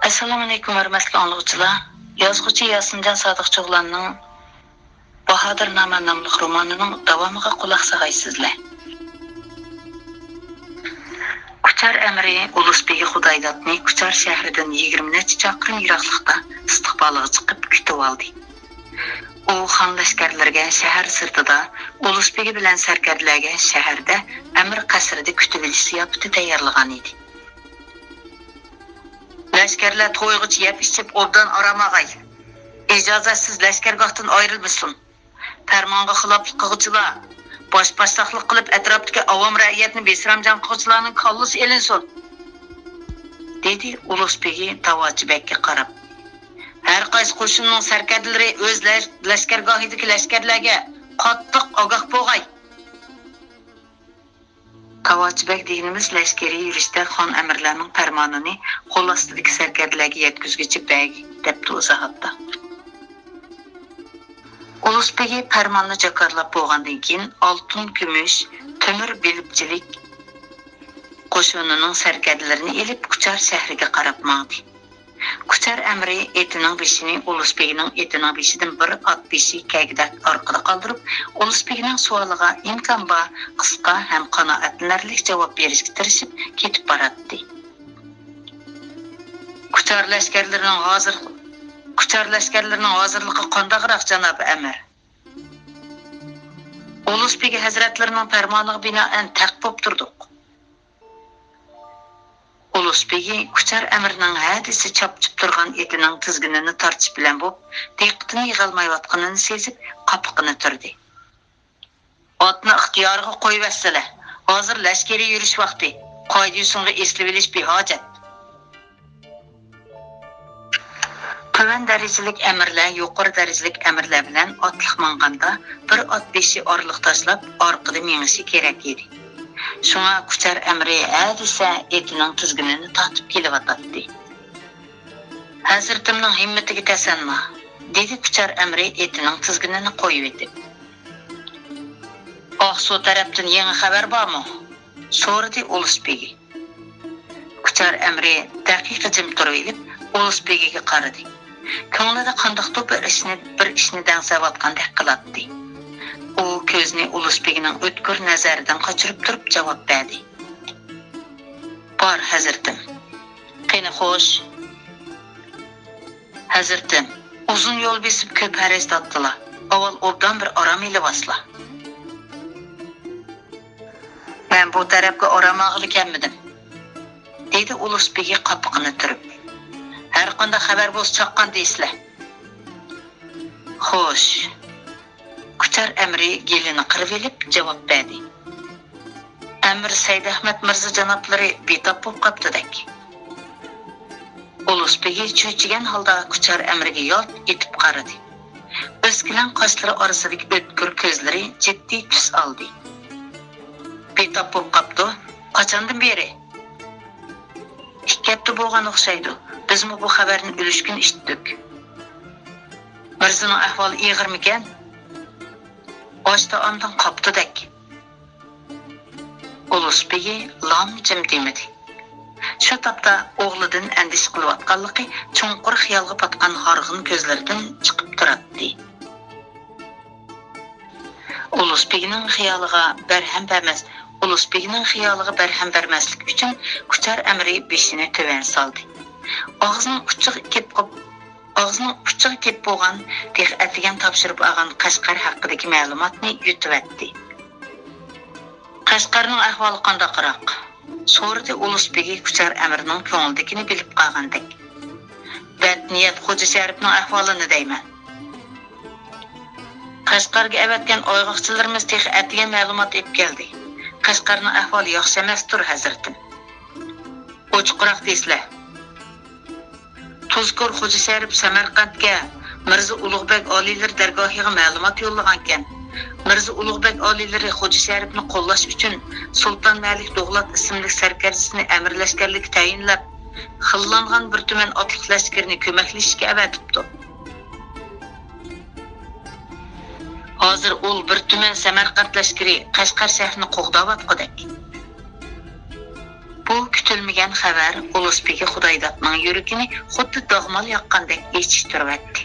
Assalomu alaykum hurmatli anglag'uchilar. Yozuvchi Yasinjon Sodiqcho'g'lanning Bahodirnoma nomli romanining davomiga quloq so'raysizlar. Kuchar amri Ulusbegi Xudoydodni Kuchar shahridan 20 necha chaqirim yiroqlikda istiqboliga chiqib kutib oldi. U xon lashkarlarga shahar sirtida, Ulusbegi bilan sarkarlarga shaharda amir qasrida kutib olish ziyofati tayyorlagan edi. Lashkarlar to'yg'ich yeb ichib obdan aramag'ay. İcazatsiz lashkargohdan ayrilmasin. Farmonga xiloflik qiluvchilar bosh-boshliqlik qilib atrofdagi avom ra'iyatni besramjon qiluvchilarning kollasi elinsin. Dedi Ulusbegi Tavochibekka qarab. Har qaysi qo'shinning sarkardalari o'z lashkargohidagi lashkarlarga qattiq ogoh bo'lg'ay. Tavochibek deganimiz lashkariy yurishda xon amirlarining farmonini qo'l ostidagi sarkarlarga yetkazguchi beg debdi o'zi hatto. Ulusbegi farmonni jakarlab bo'lgandan keyin oltin, kumush, temir bilibchilik qo'shinining sarkarlarini elib Kuchar shahriga qarab mangdi. Kuchar amri etining beshini Ulusbegining etining beshidan bir ot beshi kagdak orqada qoldirib, Ulusbegining savoliga imkon bor qisqa ham qanoatlanarli javob berishga tirishib ketib boradi. Kuchar lashkarlarining hozirligi qandaqroq janob amir? Ulusbegi hazratlarining farmoniga binoan taqib turdik. Ulusbegi Kuchar amirning hadisi chopchib turgan etining tizginini tortish bilan bo'lib, diqqatini yig'olmayotganini sezib, qapiqini turdi. Otni ixtiyoriga qo'yib assalar. Hozir lashkariy yurish vaqti. Qoida usulga eslab olish behojat. Tuvan darajalik amirlar yuqori darajalik amirlar bilan otliq manganda bir ot beshi orliq tashlab orqada menishi kerak edi. Shunga Kuchar amri hadisa etining tizginini tortib kelyotdi. Hazratimning himmatiga tasanma, dedi Kuchar amri etining tizginini qo'yib etib. Oqsu tarafdan yangi xabar bormi? So'radi Ulusbegi. Kuchar amri daqiqa jim turib olib, Ulusbegiga qaradi. Ko'nglida qandoqdir bir ishni dangsayotgandek qiladi. U ko'zini Ulusbegining o'tkir nazaridan qochirib turib javob berdi. Bor hazratim. Qani xo'sh. Hazratim, uzun yo'l besib ko'p haris tatdilar. Avval obdan bir orom ile basla. Men bu tarafga oramag'ili kelmadim, dedi Ulusbegi qapiqini turib. Har qanday xabar bo'lsa chaqqan deysizlar. Xo'sh. Kuchar amri gelini qirib olib javob berdi. Amir Said Ahmad Mirza janoblari betop bo'lib qoptidak. Ulusbegi cho'chigan holda Kuchar amriga yo'l etib qaradi. O'skilan qoshlari orasidagi o'tkir ko'zlari jiddiy tus oldi. Betop bo'lib qopdi. Qachondan beri? Ikki hafta bo'lgan o'xshaydi. Bizmi bu xabarni ulishkin eshitdik. Mirzaning ahvoli ig'irmikan? Boshda ondan qoptidak. Ulusbegi lam jim demedi. Shu topda o'g'lidan andish qilayotganligi chunqur xiyolga patgan horg'in ko'zlaridan chiqib turadi. Ulusbegining xiyoliga barham bermaslik uchun Kuchar amri beshini tuvan soldi. Og'zining uchiga kep bo'lgan, diqqatigan topshirib olgan Qashqar haqidagi ma'lumotni yutibdi. Qashqarning ahvoli qandaqroq? So'radi Ulusbegi Kuchar amrining ko'ngildagini bilib qolgandek. Badniyat Xo'ja Sharifning ahvolini deyman. Qashqarga avatgan oyg'oqchilarimiz diqqatiga ma'lumot olib keldi. Qashqarning ahvoli yaxshi emasdir, hazratim. Ochiqroq deysizlar. Tuzkur Xo'ja Sharif Samarqandga Mirza Ulug'bek oliylar dargohiga ma'lumot yo'llagan ekan. Mirza Ulug'bek oliylari Xo'ja Sharifni qo'llash uchun Sulton Malik Dog'lat ismli sarkarjisini amirlashganlikka tayinlab, xillangan bir tuman otliq lashkarni ko'maklashishga avatibdi. Hozir ul bir tuman Samarqand lashkari Qashqar shahrini qo'g'dayotgandak. Bu kütülmegen xabar Ulusbegi Xudaydatning yuragini xuddi dog'mal yoqqandek eshittiribdi.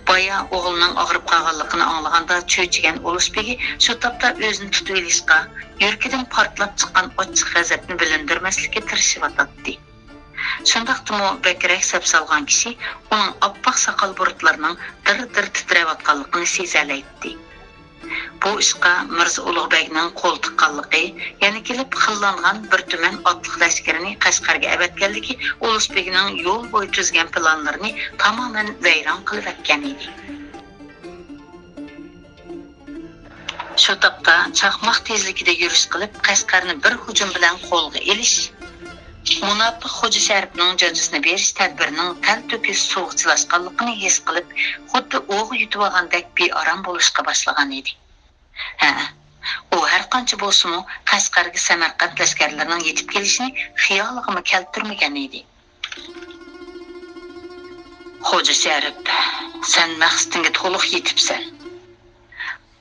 Baya o'g'lining og'rib qolganligini anglaganda cho'chigan Ulusbegi shu topda o'zini tutib olishga, yuragidan portlab chiqqan ochiq g'azabni bilindirmaslikka tirishib Shundaqdimi Bekrak sapsalgan kishi uning oppoq soqol burutlarning dir-dir titrayotganligini sezalaydi. Bu ishqa Mirza Ulug'bekning qo'l tiqqanligi, yana kelib xillangan bir tuman otliq lashkarini Qashqarga avatganligi Ulusbekning yo'l bo'yi tuzgan planlarini tamoman vayron qilib atgan edi. Shu topda chaqmoq tezligida yurish qilib Qashqarni bir hujum bilan qo'lga elish, munofiq Xo'ja Sharifning jazosini berish tadbirining tal-to'kis so'g'chilashganligini his qilib, xuddi o'g'i yutib olgandek beorom bo'lishga boshlagan edi. U har qancha bo'lsa-mu Qashqarga Samarqand lashkarlarining yetib kelishini xiyoliga keltirmagan edi. Xo'ja Sharif, sen maqsadingga to'liq yetibsan.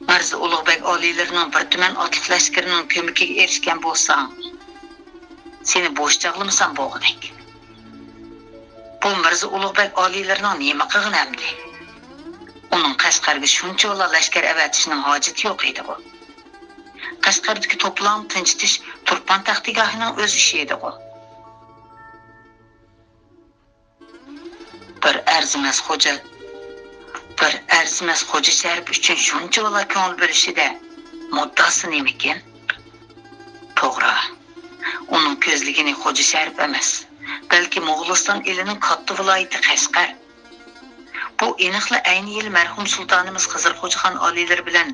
Mirza Ulug'bek oliylarining bir tuman otliq lashkarining ko'magiga erishgan bo'lsang, seni bo'sh chaqlamasan bo'g'idek. Bu Mirza Ulug'bek oliylarining nima qilgani amdi? Uning Qashqarga shuncha yo'la lashkar avatishining hojati yo'q edi bu. Qashqardagi to'plam tinchitish Turpan taxtigohining o'z ishi edi bu. Bir arzimas Xo'ja Sharif uchun shuncha yo'la ko'ngil bo'lishida muddasi nima ekan? To'g'ri. Uning ko'zligini Xo'ja Sharif emas, balki Mo'g'uliston elining katta viloyati Qashqar. Bu aniqla ayni yil marhum sultonimiz Xizrxo'jaxon oliylar bilan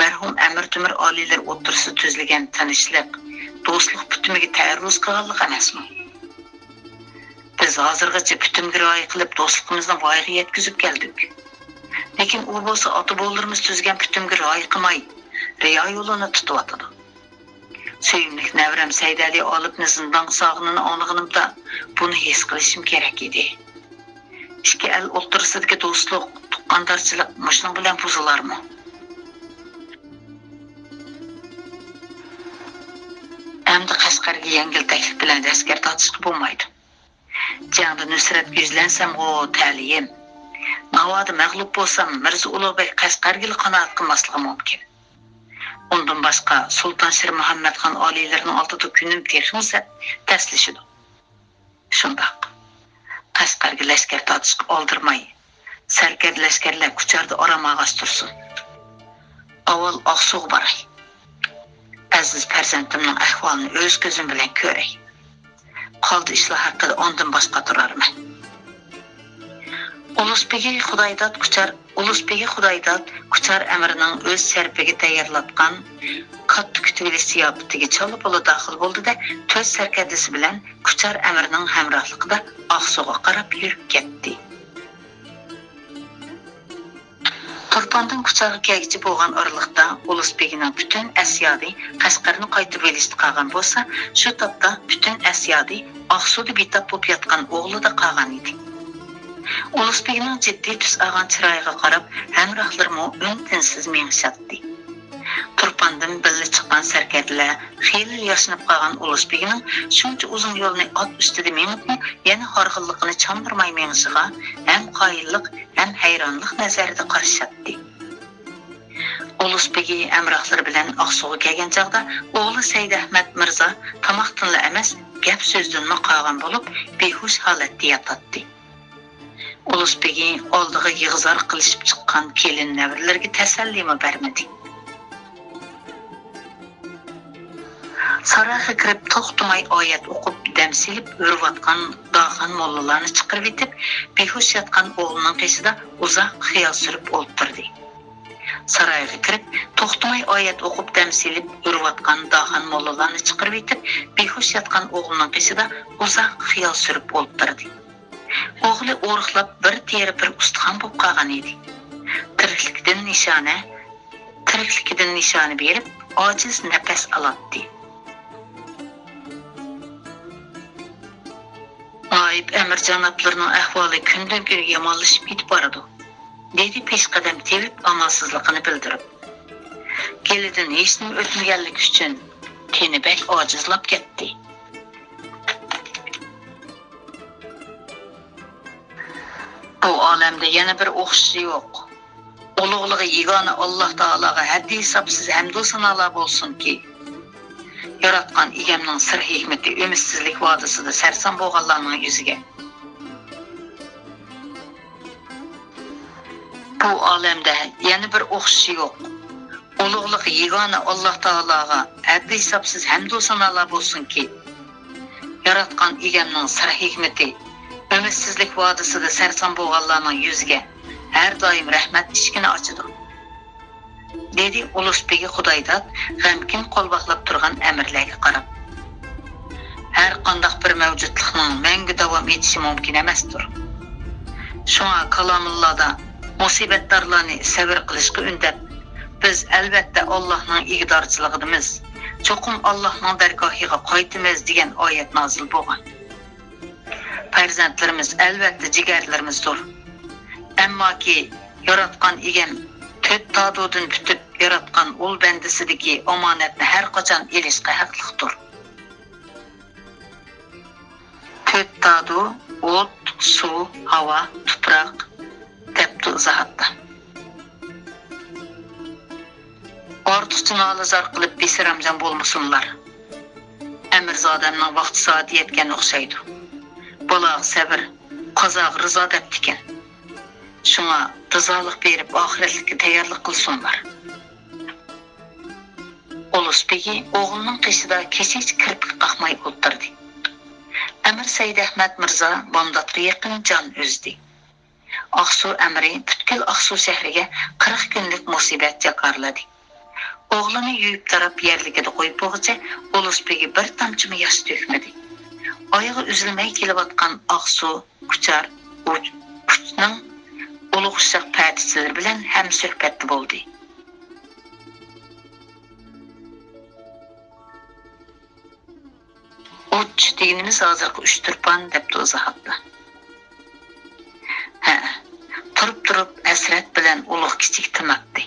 marhum Amir Temur oliylar o'rtasida tuzilgan tanishlik, do'stlik bitimiga ta'arruz qilganlik emasmi? Biz hozirgacha bitimga rioya qilib do'stligimizni voyaga yetkazib keldik. Lekin u bo'lsa ota-bobolarimiz tuzgan bitimga rioya qilmay, riyo yo'lini tutib Sevimlik Navram Saydali olibni zindonga sog'inini anlig'imda buni his qilishim kerak edi. İki el o'rtasidagi do'stlik, tuqqandarchilik mushning bilan buzilarmi? Endi Qashqarga yengil taklif bilan askar tortishga bo'lmaydi. Jangda Nusrat yuzlansam o ta'lim. Navoda mag'lub bo'lsam, Mirza Ulug'bek Qashqarga qanoat qilmasligi mumkin. Undan boshqa Sulton Shir Muhammadxon oliylarining oldida kunim terxinsa taslishidi. Shundaq Qashqarga lashkar tortishga oldirmay, sarkar lashkarlar kucharda oramag'as tursin. Avval Oqsuv baray. Aziz farzandimning ahvolini o'z ko'zim bilan ko'ray. Qoldi ishlar haqida ondan boshqa turarman. Ulusbegi Xudaydat Kuchar amrining o'z sharpiga tayyorlatgan katta kutvili siyobatiga chalib ola daxil bo'ldi-da, to'z sarkardasi bilan Kuchar amrining hamrohligida Oqsuga qarab yurib ketdi. Turpandan Kucharga kelgichi bo'lgan oraliqda Ulusbegining butun asyodi Qashqarni qaytib olishda qolgan bo'lsa, shu topda butun asyodi Oqsuda bitib bo'lib yotgan o'g'lida qolgan edi. Ulusbegining jiddiy tus olgan chiroyiga qarab, hamrohlarimo untinsiz mengishadi. Turpandan billa chiqqan sarkarlar xeyli yashnab qolgan Ulusbegining shuncha uzun yo'lni ot ustida mengibmi, yana horg'inligini chandirmay mengishiga ham qoyillik, ham hayronlik nazarida qarashadi. Ulusbegi amrohlar bilan Oqsuga kelgan chaqda o'g'li Said Ahmad Mirzo tomoqdanla emas, gap so'zdanmi qolgan bo'lib, behush holatda yotadi. Ulusbegi oldiga yig'zor qilishib chiqqan kelin navralarga tasallimi bermadi. Sarayga kirib to'xtamay oyat o'qib, dam silib o'rvatgan dag'an mollalarni chiqarib etib, behush yotgan o'g'lining qishida uzoq xiyol surib o'tirdi. Sarayga kirib to'xtamay oyat o'qib, dam silib o'rvatgan dag'an mollalarni chiqarib etib, behush yotgan o'g'lining qishida uzoq xiyol surib o'tirdi. O'g'li o'rixlab bir teri bir ustixon bo'lib qolgan edi. Tirikligidan nishoni berib, ojiz nafas oladi. Ayıp Emir janoblarning ahvoli kundan kunga yomonlashib ketib boradi, dedi peshqadam tevib amalsizligini bildirib. Kelidan hech nima o'tmaganligi uchun teni bek ojizlab ketdi. Bu olamda yana bir o'xshashi yo'q. Ulug'ligi yegona Alloh taologa haddi hisobsiz hamdu sanolar bo'lsinki, yaratgan egamning sir hikmati umidsizlik vodisida sarson bo'lganlarning yuziga. Bu olamda yana bir o'xshashi yo'q. Ulug'ligi yegona Alloh taologa haddi hisobsiz hamdu sanolar bo'lsinki, yaratgan egamning sir hikmati umidsizlik vodisida sarson bo'lganlarning yuziga her doim rahmat eshigini ochadi. Dedi Ulug'begi Xudoydat g'amkin qo'lboqlab turgan amirlarga qarab. Har qanday bir mavjudlikning mangu davom etishi mumkin emasdir. Shunga kalomullohda musibatlarni sabr qilishga undab, biz albatta Allohning igdorchiligidamiz, cho'qim Allohning dargohiga qaytamiz degan oyat nozil bo'lgan. Farzandlarimiz albatta jigarlarimizdir. Ammo ki yaratgan egam to'rt tadodan tutib yaratgan ul bandisidagi omonatni har qachon elishga haqliqdir. To'rt tado o't, suv, havo, tuproq debdi izohatda. Ortiqcha nolazor qilib besiramjon bo'lmasinlar. Amirzodamning vaqti soati yetgan o'xshaydi. Bular sabr, qozoq rizo debdikan. Şuna rızalıq berib ahiretlikə tayyorlik qilsinlar. Ulug'begi o'g'lining qishida kechich kirpik qaqmay o'tirdi. Amir Said Ahmad Mirzo bomdodga yaqin jon uzdi. Aqsu amri butkul Aqsu shahriga 40 kunlik musibat jakarladi. O'g'lini yuyib tarab yerligida qo'yib bo'g'icha Ulug'begi bir tomchi yosh to'kmadi. Oyog'i uzilmay kelayotgan Aqsu kuchar uçning ulug' uşaq partiyalar bilan ham suhbatda bo'ldi. Uch deganimiz hozirgi 3 turpan debdi izohatda. Turib asrat bilan ulug' kichik timakdi.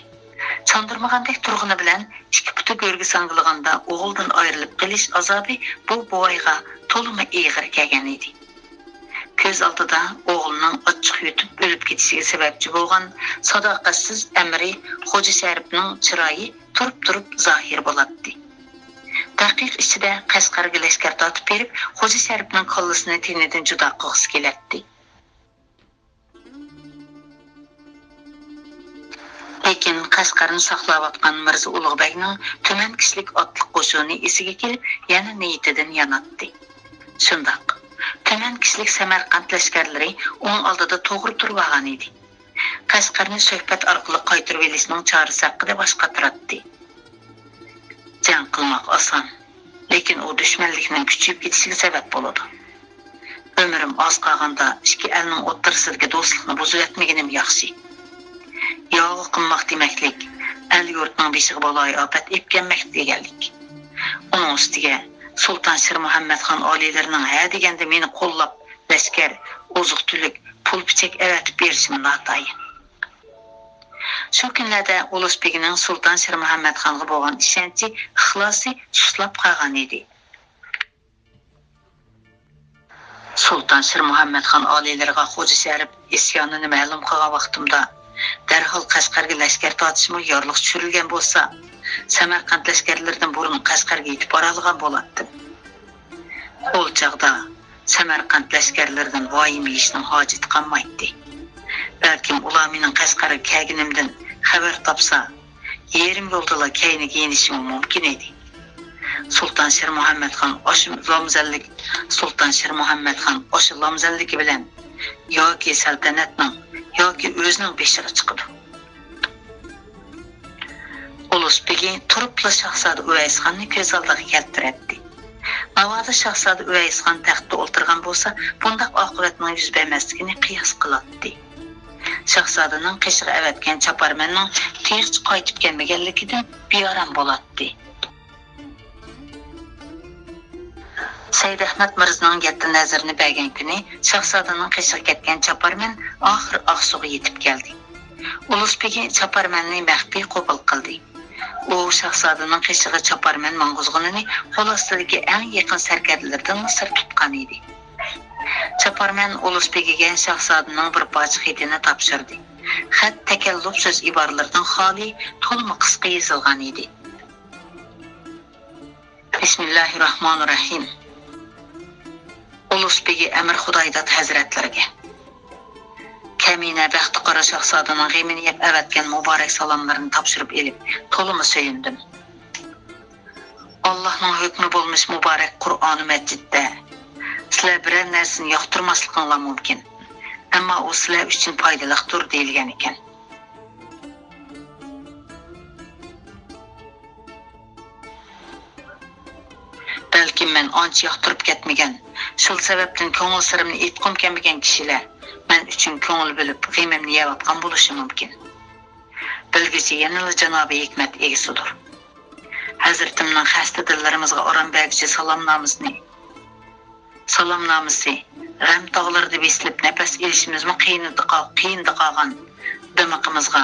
Çandırmagandek turg'uni bilan ikki puti go'rga sangilganda o'g'ildan ayrilib qilish azobi bu boyga to'limi ig'ir kelgan edi. Көз алдыда o'g'lining ochiq yutib o'lib ketishiga sababchi bo'lgan sadoqatsiz amri Xo'ja Sharifning chiroyi turib zohir bo'ladi. Daqiq ichida Qashqarga lashkar tortib berib, Xo'ja Sharifning qallasini tenidan judo qilgisi keladi. Lekin Qashqarni saqlayotgan Mirza Ulug'begning tuman kishilik otliq qo'shini esiga kelib, yana niyatidan yanatdi. Shundoq tuman kishilik Samarqand lashkarlari uning oldida to'g'ri turib olgan edi. Qashqarni suhbat orqali qaytarib olishning chorasi haqida bosh qatiratdi. Jang qilmoq oson, lekin u dushmanlikning kuchayib ketishiga sabab bo'ladi. Ömrüm oz qolganda ikki elning o'rtasidagi do'stlikni buzib etmaganim yaxshi. Yog'i qilmoq demaklik, el yurtning beshiga baloyi ofat epganmak deganlik. Uning ustiga Sultan Shir Muhammadxon oliylarining ha deganda meni qo'llab, lashkar, oziq-tulik, pul-pichak avatib berishim notayin. Shu kunlarda Ulug'begining Sultan Shir Muhammadxonga bo'lgan ishonchi, ixlosi suslab qolgan edi. Sultan Shir Muhammadxon oliylariga Xo'ja Sharif isyonini ma'lum qilgan vaqtimda darhol Qashqarga lashkar tortishmi yorliq tushirilgan bo'lsa, Samarqand lashkarlaridan burun Qashqarga yetib bora olgan bo'lardi. O chaqda Samarqand lashkarlaridan voyim yeyishning hojati qolmaydi. Balkim ular mening Qashqarga kelganimdan xabar topsa, yerim yo'lda kayni giyinishim mumkin edi. Sultan Shir Muhammadxon o'sha lomzalligi bilan yoki saltanatning yoki o'zining beshiga chiqadi. Ulug'begi turibla Shahzoda Uvaysxonni ko'z oldiga keltirdi. Navoda Shahzoda Uvaysxon taxtda o'tirgan bo'lsa, bunday oqibatning yuz bermasligini qiyos qiladi. Shahzodaning qishig'i avatgan chaparmanning tezch qaytib kelmaganligidan beoram bo'ladi. Said Ahmad Mirzoning yetti nazarini bergan kuni Shahzodaning qishig'i ketgan chaparman oxir Oqsuga yetib keldi. Ulug'begi chaparmanni maxfiy qabul qildi. U Shahzodaning qishig'i chaparman mang'uzg'inini qo'l ostidagi eng yaqin sarkarlardan sir tutgan edi. Çaparmen Ulusbegiga Şahzadening bir parça xetini topshirdi. Xat takalluf so'z iboralardan xoli, to'liq qisqa yozilgan edi. Bismillahirrahmanirrahim. Ulusbegi Amir Xudoydat hazratlariga. Kamina baxti qora Şahzadening g'emini yeb avatgan muborak salomlarini topshirib elib, to'liq söyündim. Allah'ның hükmü bo'lmish muborak Qur'oni Majidda sizlar biror narsani yoqtirmasligingiz mumkin. Ammo u sizlar uchun foydalidir deyilgan ekan. Balki men ancha yoqtirib ketmagan, shul sababdan ko'ngil sirimni aytqim kelmagan kishilar men uchun ko'ngil bilib, g'emimni yaratgan bo'lishi mumkin. Bilgisi yanada janobi hikmat egasidir. Hazratimning xasta dillarimizga orom berguvchi salomnomasi g'am tog'larida besilib nafas olishimizmi qiyin qolgan dimog'imizga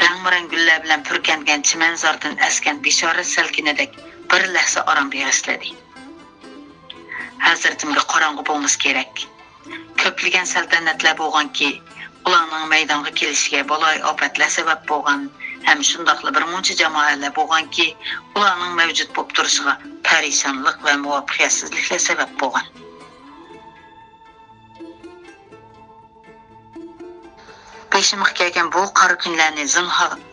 rang-barang gullar bilan purkangan chimanzordan askan bishorat salkinidek bir lahza orom bag'ishladi. Hazratimga qorong'i bo'lmasa kerak. Ko'pligan saltanatlar bo'lganki, ularning maydonga kelishiga baloy ofatlar sabab bo'lgan, ham shundaqla bir muncha jamoalar bo'lganki, ularning mavjud bo'lib turishiga parishonlik va muvaffaqiyatsizliklar sabab bo'lgan. Beşimiq kelgan bu qora kunlarni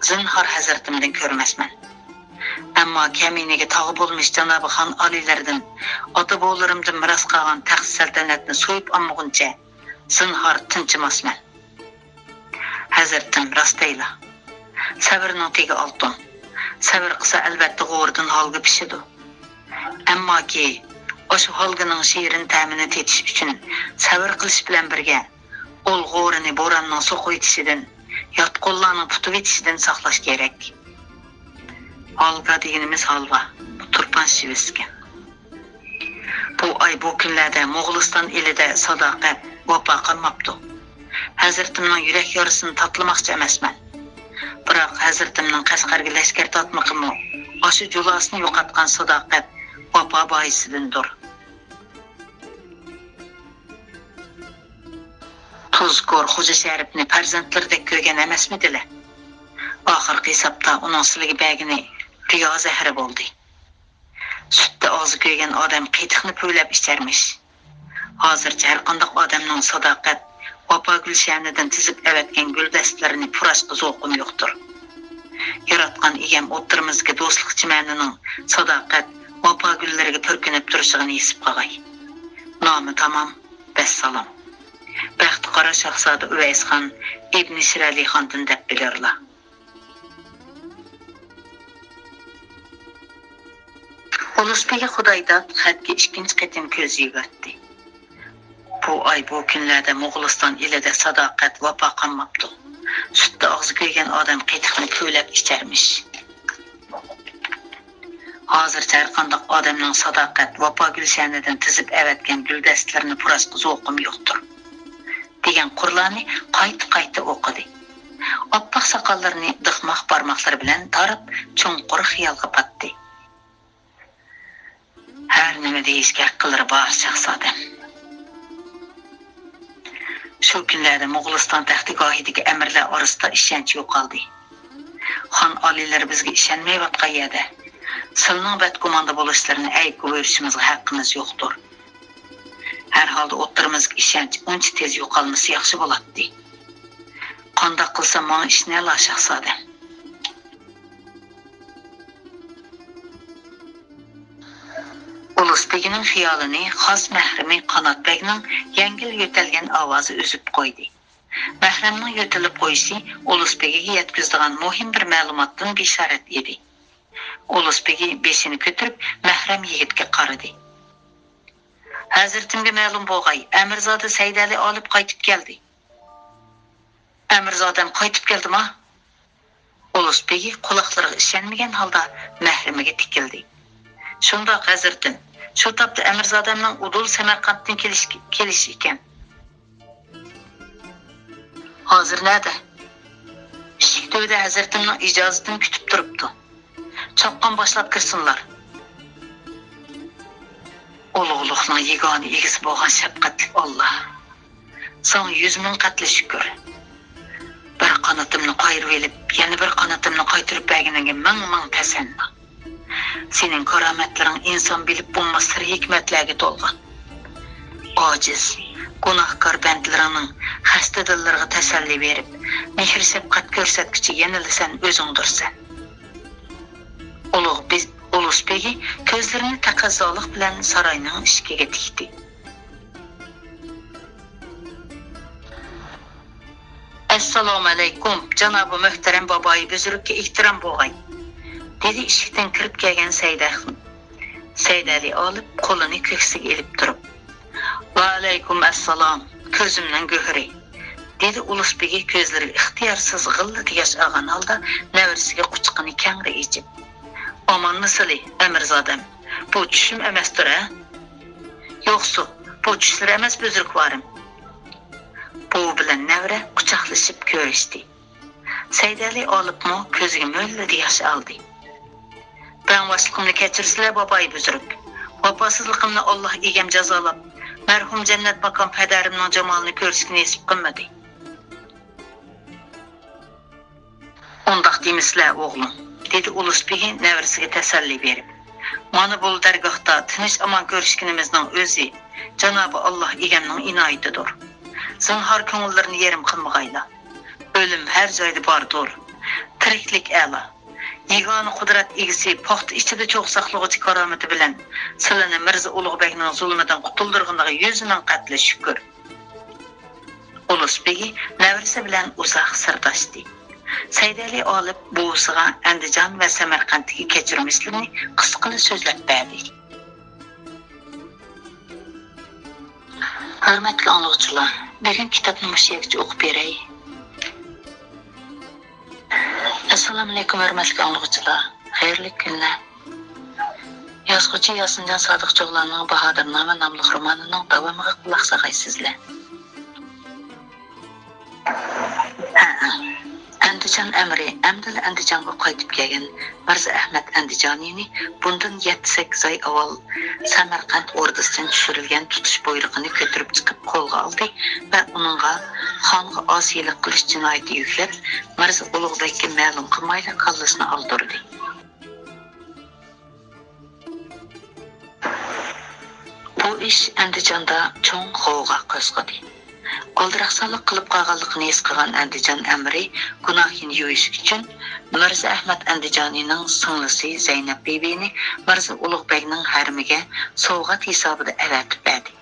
zinhor hazratimdan ko'rmasman. Ammo kaminiga tog'i bo'lmish janobi xon oliylardan, ota-bobolarimdan miros qolgan taxt saltanatni so'yib olmaguncha zinhor tinchimasman. Hazratim rostayla. Sabrning tegi oltin. Sabr qilsa albatta g'o'rdan holga pishadi. Ammo ki o'sha holgining shirin ta'mini tetish uchun sabr qilish bilan birga ol g'o'rini bo'ronning suqib etishidan, yot qo'llarning tutib etishidan saqlash kerak. Holga deganimiz holva, turpan shiviski. Bu ay bu kunlarda Mo'g'uliston elida sadoqat vafo qilmabdi. Hazratimning yurak yorisini tatlamoqchi emasman. Biroq Hazratimning Qashqarga lashkar tatmoqimi, o'sha julosini yo'qotgan sadoqat vafo boisidandir. Tuzkor Xo'ja Sharifni farzandlardek ko'rgan emasmidilar? Oxirgi hisobda uning siligi bagini riyo zahri bo'ldi. Sutda og'zi ko'ygan odam qiytiqni po'ylab icharmish. Hozircha har qanday odamning sadoqat vafo gulshanidan tizib avatgan guldastlarini purashga zo'qim yo'qdir. Yaratgan egam o'ttirimizga do'stlik chimanining sadoqat vafo gullariga purkinib turishini yesib qolg'ay. Nomi tamom, vassalom. Baxti qora Shahzoda Uvaysxon ibn Shirali xondan deb bilirlar. Ulusbegi Xudoydat xatga ikkinchi qatim ko'z yugurtdi. Bu ay bu kunlarda Mo'g'uliston elida sadoqat vafo qilmabdi. Sutda og'zi ko'ygan odam qiytiqni po'ylab icharmish. Hozircha har qanday odamning sadoqat vafo gulshanidan tizib avatgan guldastlarini purashga zo'qim yo'qdir. degan Qur'onni qayta o'qidi. Oppoq soqollarini diqmoq barmoqlari bilan torib, chunqur xiyolga patdi. Har nima deyishga aqllari bor Shahzoda. Shu kunlarda Mo'g'uliston taxtigohidagi amirlar orasida ishonch yo'qoldi. Xon oliylar bizga ishonmayotgan edi. Silning badgumanda bo'lishlarini ayb ko'rishimizga haqqimiz yo'qdir. Har holda o'ttirimizga ishonch uncha tez yo'qolmasa yaxshi bo'ladi. Qanday qilsam mana ishni ala Shahzoda. Ulusbegining xiyolini xos mahrami Qanotbegning yengil yo'talgan ovozi uzib qo'ydi. Mahramning yo'talib qo'yishi Ulusbegiga yetkazadigan muhim bir ma'lumotdan bishorat edi. Ulusbegi beshini ko'tarib mahram yigitga qaradi. Hazratimga ma'lum bo'lg'ay, Amirzoda Saydali olib qaytib keldi. Amirzodam qaytib keldimi? Ulusbegi quloqlariga ishonmagan holda mahramiga tikildi. Shundoq hazratim, shu topda Amirzodamning Udul Samarqanddan kelish ekan. Hozir nada? Eshikda hazratimning ijozatini kutib turibdi. Choqqon boshlab kirsinlar. Ulug'luqning yegona egisi bo'lgan shafqatli Alloh. Sana 100 ming qatli shukr. Bir qanotimni qayirib elib, yana bir qanotimni qaytirib berganingga ming tasanno. Sening karomatlaring inson bilib bo'lmas sir hikmatlarga to'lgan. Ojiz, gunohkor bandlaringning xasta dillariga tasalli berib, mehr shafqat ko'rsatkichi yana sen o'zingdirsan. Ulug'begi ko'zlarini taqozolik bilan saroyning eshigiga tikdi. Assalomu alaykum, janobi muhtaram boboy buzrukka ehtirom bo'lg'ay. Dedi eshikdan kirib kelgan Saydali olib, qo'lini ko'ksiga ilib turib. Va alaykum assalom, ko'zimdan go'hri. Dedi Ulug'begi ko'zlari ixtiyorsiz g'illat yosh olgan holda navrisiga quchqini kangri ichib. Omonmisili, Amirzodam. Bu tushim emasdir, a? Yo'qsa, bu tushlar emas buzrukvarim. Bu bilan navra quchoqlashib ko'rishdi. Saydali olibmi ko'ziga mo'lladi yosh oldi. Ben vaslıqımni kechirsizlar boboy buzruk. Vafosizligimni Alloh egam jazolab, marhum jannat makon padarimning jamolini ko'rishni nasib qilmadi. Undaq demisizlar o'g'lim, dedi Ulug'begi navrisiga tasalli berib. Mana bu dargohda tinch omon ko'rishganimizning o'zi Janobi Alloh egamning inoyatidir. Zinhor ko'ngillarni yerim qilmag'aylar. O'lim har joyda bordir. Tiriklik a'lo. Yegona qudrat egisi paxta ichida cho'q saqlovchi karomati bilan sizlarni Mirza Ulug'begning zulmidan qutuldirganiga 100 ming qatli shukr. Ulug'begi navrisi bilan uzoq sirdoshdi. Saydali olib buvisiga Andijon va Samarqanddagi kechirmishlarini qisqacha so'zlab berdi. Hurmatli anglag'uchilar, bugun kitobni mushayga o'qib beray. Assalomu alaykum hurmatli anglag'uchilar. Xayrli kunlar. Yozuvchi Yosinjon Sodiqcho'g'larning Bahodirnoma nomli romanining davomiga quloq solasizlar. Andijon amri Amdil Andijonga qaytib kelgan Mirza Ahmad Andijoniyni bundan 7-8 oy avval Samarqand ordisidan tushirilgan tutish buyrug'ini ko'tarib chiqib qo'lga oldi va uningga xonga osiylik qilish jinoyati yuklab Mirza Ulug'begga ma'lum qilmayli qallasini oldirdi. Bu ish Andijonda cho'ng g'ovg'a qo'zg'adi. Qo'ldiraqsonlik qilib qolganligini his qilgan Andijon amri gunohini yuvish uchun Mirza Ahmad Andijoniyning singlisi Zaynab bibini Mirza Ulug'begning harmiga sovg'at hisobida avatib berdi.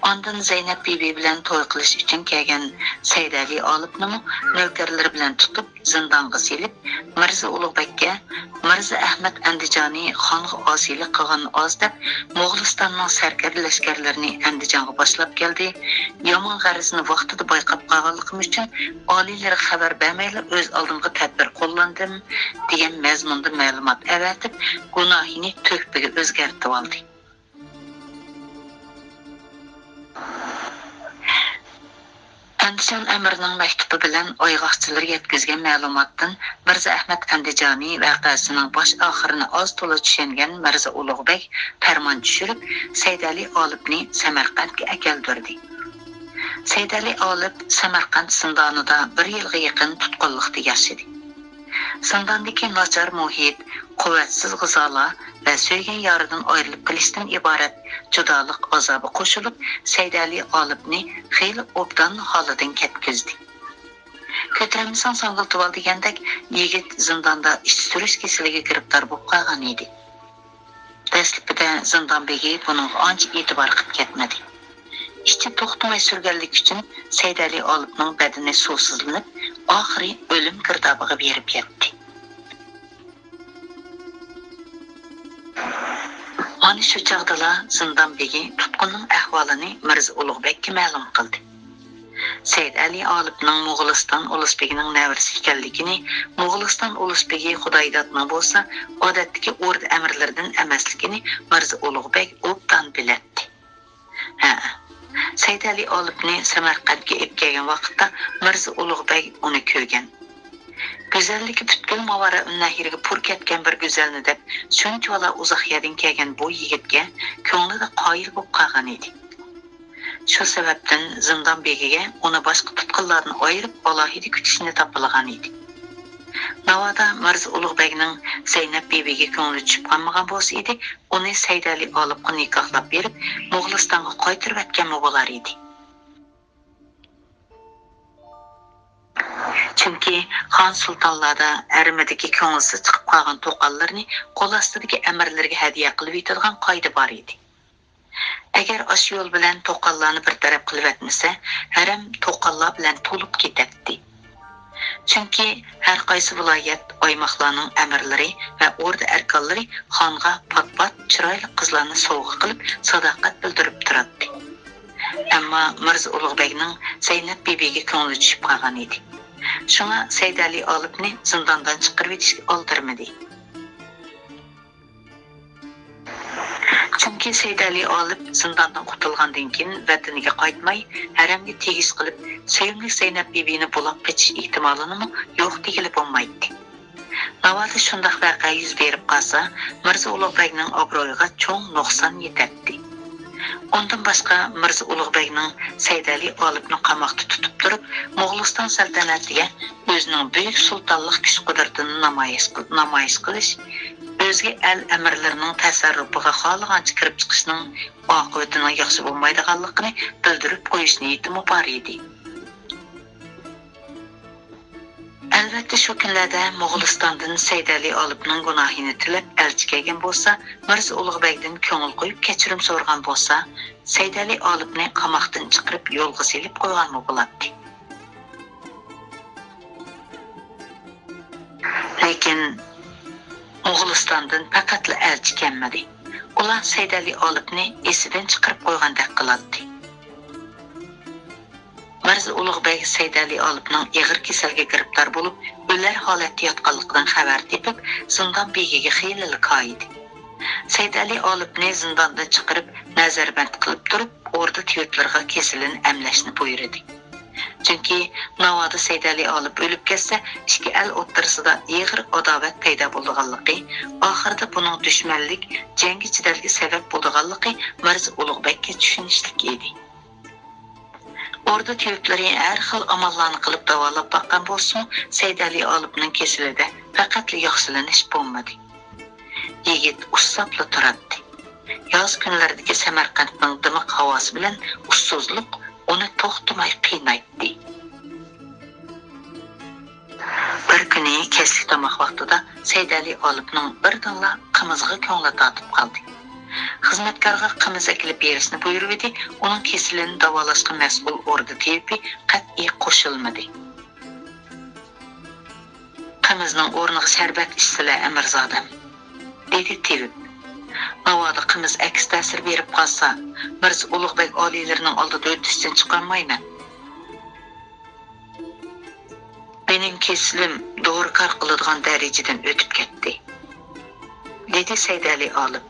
Ondan Zaynab bibi bilan to'y qilish uchun kelgan Saydali olibni navkarlar bilan tutib zindonga silib, Mirza Ulug'begga Mirza Ahmad Andijoniy xonga osiylik qilgan ozdab Mo'g'ulistonning sarkar lashkarlarini Andijonga boshlab keldi. Yomon g'arizini vaqtida bayqab qolganligim uchun oliylar xabar bermayli o'z oldimga tadbir qo'llandim degan mazmunda ma'lumot avatib, gunohini to'kpiga o'zgartirib oldi. Andijon amirining maktubi bilan oyg'oqchilar yetkazgan ma'lumotdan Mirza Ahmad Andijoniy voqeasining bosh oxirini oz to'la tushungan Mirza Ulug'beg farmon tushirib, Saydali olibni Samarqandga akeldirdi. Saydali olib Samarqand zindonida 1 yilga yaqin tutqunlikda yashadi. Zindondagi nachar muhit, quvvatsiz g'izolar va so'ygan yoridan ayrilib qilishdan iborat judolik azobi qo'shilib, Saydali olibni xeyli obdan holidan ketkizdi. Ko'taramizdan so'ngil tuval degandek, yigit zindonda ish surish kasaliga giribdor bo'lib qolgan edi. Dastlabida zindon begi buning ancha e'tibor qilib ketmadi. İşçi to'xtamay surganlik uchun Saydali olibning badani suvsizlanib, oxiri o'lim girdobiga berib ketdi. Mana shu chog'da zindon begi tutqunning ahvolini Mirza Ulug'begga ma'lum qildi. Saydali olibning Mo'g'uliston Ulug'begining navrisi ekanligini, Mo'g'uliston Ulug'begi Xudoydatning bo'lsa, odatdagi o'rda amirlardan emasligini Mirza Ulug'beg obdan biladi. Saydali olibni Samarqandga olib kelgan vaqtda Mirza Ulug'beg uni ko'rgan. Güzelligi butkul mavara unnahiriga pur ketgan bir go'zalni deb shunchalar uzoq yerdan kelgan bu yigitga ko'nglida qoyil bo'lib qolgan edi. Shu sababdan zindon begiga uni boshqa tutqunlarni ayirib alohida kutishni topilgan edi. Navoda Mirza Ulug'bekning Zaynab bebiga ko'ngli tushib qolmagan bo'lsa edi, uni Saydali olib nikohlab berib, Mo'g'ulistonga qaytarib atganmi bo'lar edi. Chunki Xon sultonlarda armidagi ko'ngilsiz chiqib qolgan to'qallarni qo'l ostidagi amirlarga hadiya qilib yetadigan qoida bor edi. Agar o'sha yo'l bilan to'qallarni bir taraf qilib atmasa, haram to'qallar bilan to'lib ketadi. Chunki har qaysi viloyat oymoqlarning amirlari va o'rda arkonlari xonga pat-pat chiroyli qizlarni sovg'a qilib sadoqat bildirib turadi. Ammo Mirza Ulug'bekning Zaynab bebiga ko'ngli tushib qolgan edi. Shunga Saydali olibni zindondan chiqarib etishga oldirmadi. Chunki Saydali olib zindondan qutulgandan keyin vataniga qaytmay, haramga tegis qilib, sevimli Zaynab bebini bulab ketish ehtimolini yo'q degili bo'lmaydi. Navoda shundaq voqea yuz berib qolsa, Mirza Ulug'bekning obro'yiga cho'ng nuqson yetadi. Ondan boshqa Mirza Ulug'bekning Saydali olibni qamoqda tutib turib, Mo'g'uliston saltanatiga o'zining buyuk sultonlik kuch-qudratini namoyish qilish, o'zga el amirlarining tasarrufiga xohlagancha kirib chiqishning oqibatining yaxshi bo'lmaydiganligini bildirib qo'yish niyati bor edi. Albatta shu kunlarda Mo'g'ulistondan Saydali olibning gunohini tilab elchi kelgan bo'lsa, Mirza Ulug'bekdan ko'ngil qo'yib kechirim so'ragan bo'lsa, Saydali olibni qamoqdan chiqarib yo'lga selib qo'yganmi bo'ladi. Lekin Mo'g'ulistondan faqatla elchi kelmadi. Ular Saydali olibni esidan chiqarib qo'ygandek qiladi. Mirza Ulug'bek Saydali olibning ig'ir kasalga giribtor bo'lib, o'lar holatda yotganligidan xabar tepib, zindon begiga xiyilli qo'ydi. Saydali olibni zindondan chiqarib, nazarband qilib turib, o'rda tiyotlarga kesilini amlashni buyurdi. Chunki Navoda Saydali olib o'lib ketsa, ikki el o'rtasida ig'ir adovat paydo bo'lganligi, oxirida buning dushmanlik, jangi chidalga sabab bo'lganligi Mirza Ulug'bekka tushunishlik edi. Orada tiyotları her xil amallarını qilib davolab bakkan bo'lsa, Saydali olibning kesilida faqat yaxshilanish bo'lmadi. Yigit ussapla turadi. Yoz kunlaridagi Samarqandning dimiq havosi bilan ussuzlik uni to'xtamay qiynaydi. Bir kuni kechki tomoq vaqtida Saydali olibning birdanla qimizg'i ko'ngli tortib qoldi. Xizmatkorga qimiz akilib berishni buyurdi, uning kesilini davolashga mas'ul o'rda tepi qat'iy qo'shilmadi. Qimizning o'rniga sharbat ichsila amirzodam, dedi tevib. Navoda qimiz aks ta'sir berib qolsa, Mirza Ulug'bek oliylarining oldida o'tishdan chiqolmayman. Mening kesilim do'rkor qiladigan darajadan o'tib ketdi, dedi Saydali olib.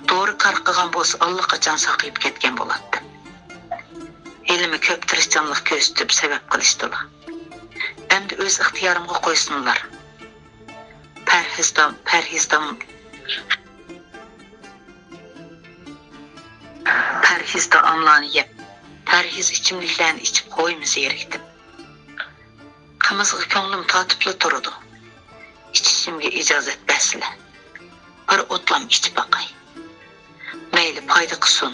Doğru qarqıgan bo'lsa allaqachon saqayib ketgan bo'ladi. Elimi ko'p tirishchanlik ko'rsatib sabab qilishdilar. Endi o'z ixtiyorimga qo'ysinlar. Parhizda amlarni yeb, parhiz ichimliklarni ichib qo'yimiz erikdim. Qimizga ko'nglim tortibli turadi. İçişimga ijozat bersizlar. Bir o'tlam ichib baqay. Meyli payda qilsin,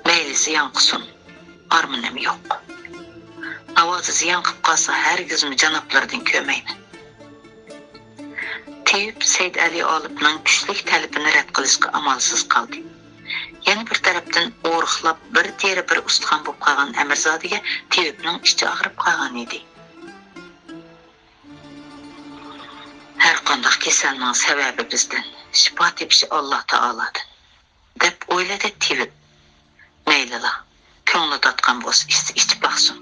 meyli ziyon qilsin, armonim yo'q. Navoda ziyon qilib qolsa, hargizmi janoblardan ko'mayman. Teyib Saydali olibning kuchlik talabini rad qilishga amalsiz qoldi. Yana bir tarafdan o'riqlab bir teri bir ustixon bo'lib qolgan amirzodiga Teyibning ichi og'rib qolgan edi. Har qanday kasalning sababi bizdan, shifo tepishi Alloh taolodan deb o'yladi Tevib. Maylila, ko'ngli totgan bo'lsa ichib baqsin.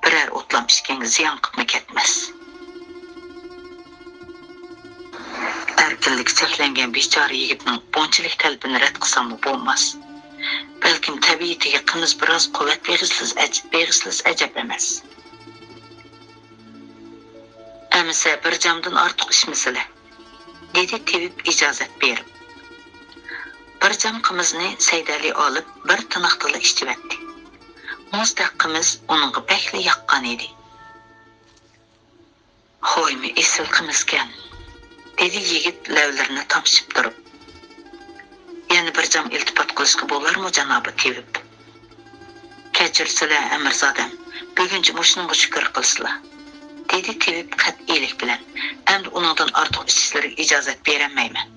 Biror o'tlam ichganga ziyon qilib ketmas. Erkinlik cheklangan bechora yigitning bunchalik talabini rad qilsam bo'lmas. Balkim tabiatiga qimiz biroz quvvat berishsiz ajab emas. Әмісі бір camdan артық ішмесілі, dedi tevip icazet berip. Bir cam qimizni Saydali olib, bir tınaqtılı içtivetdi. Muzdaq qimiz onunğa bəkli yaqqan edi. Hoymi esil qimizken, dedi yigit ləvlərini tamşıb durub. Yani bir cam iltifat qilishqa bo'larmi janobi tevip? Kechirsizlar Amirzodam, bugunchi mushunga shukr qilsizlar. Dedi tevip qat'iylik bilan. Endi uningdan ortiq ishlariga ijozat bermayman.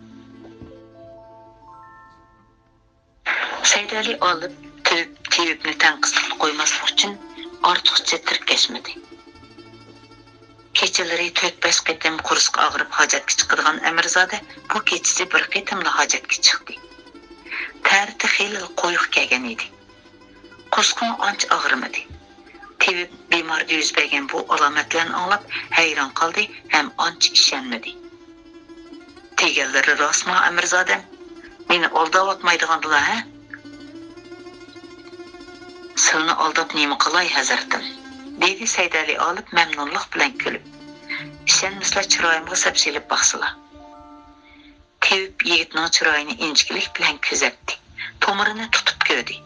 Saydali olib tevipni tanqislik qo'ymaslik uchun ortiqcha tirkashmadi. Kechalari 4-5 qitim qursaq og'rib hojatga chiqadigan Amirzoda bu kechasi bir qitimla hojatga chiqdi. Tarixi xeyli qo'yiq kelgan edi. Qursqi ancha og'rimadi. Tevip bemorga yuz bergan bu alomatlarni anglab hayron qoldi ham ancha ishonmadi. Teganlari rostmi Amirzodam? Meni aldayotmaydiganlar, ha? Silni aldab nima qilay hazratim? Dedi Saydali olib mamnunlik bilan kulib. Ishonmaslar chiroyimga sapsilib baqsila. Tevip yigitning chiroyini injiqlik bilan kuzatdi. Tomirini tutib ko'rdi.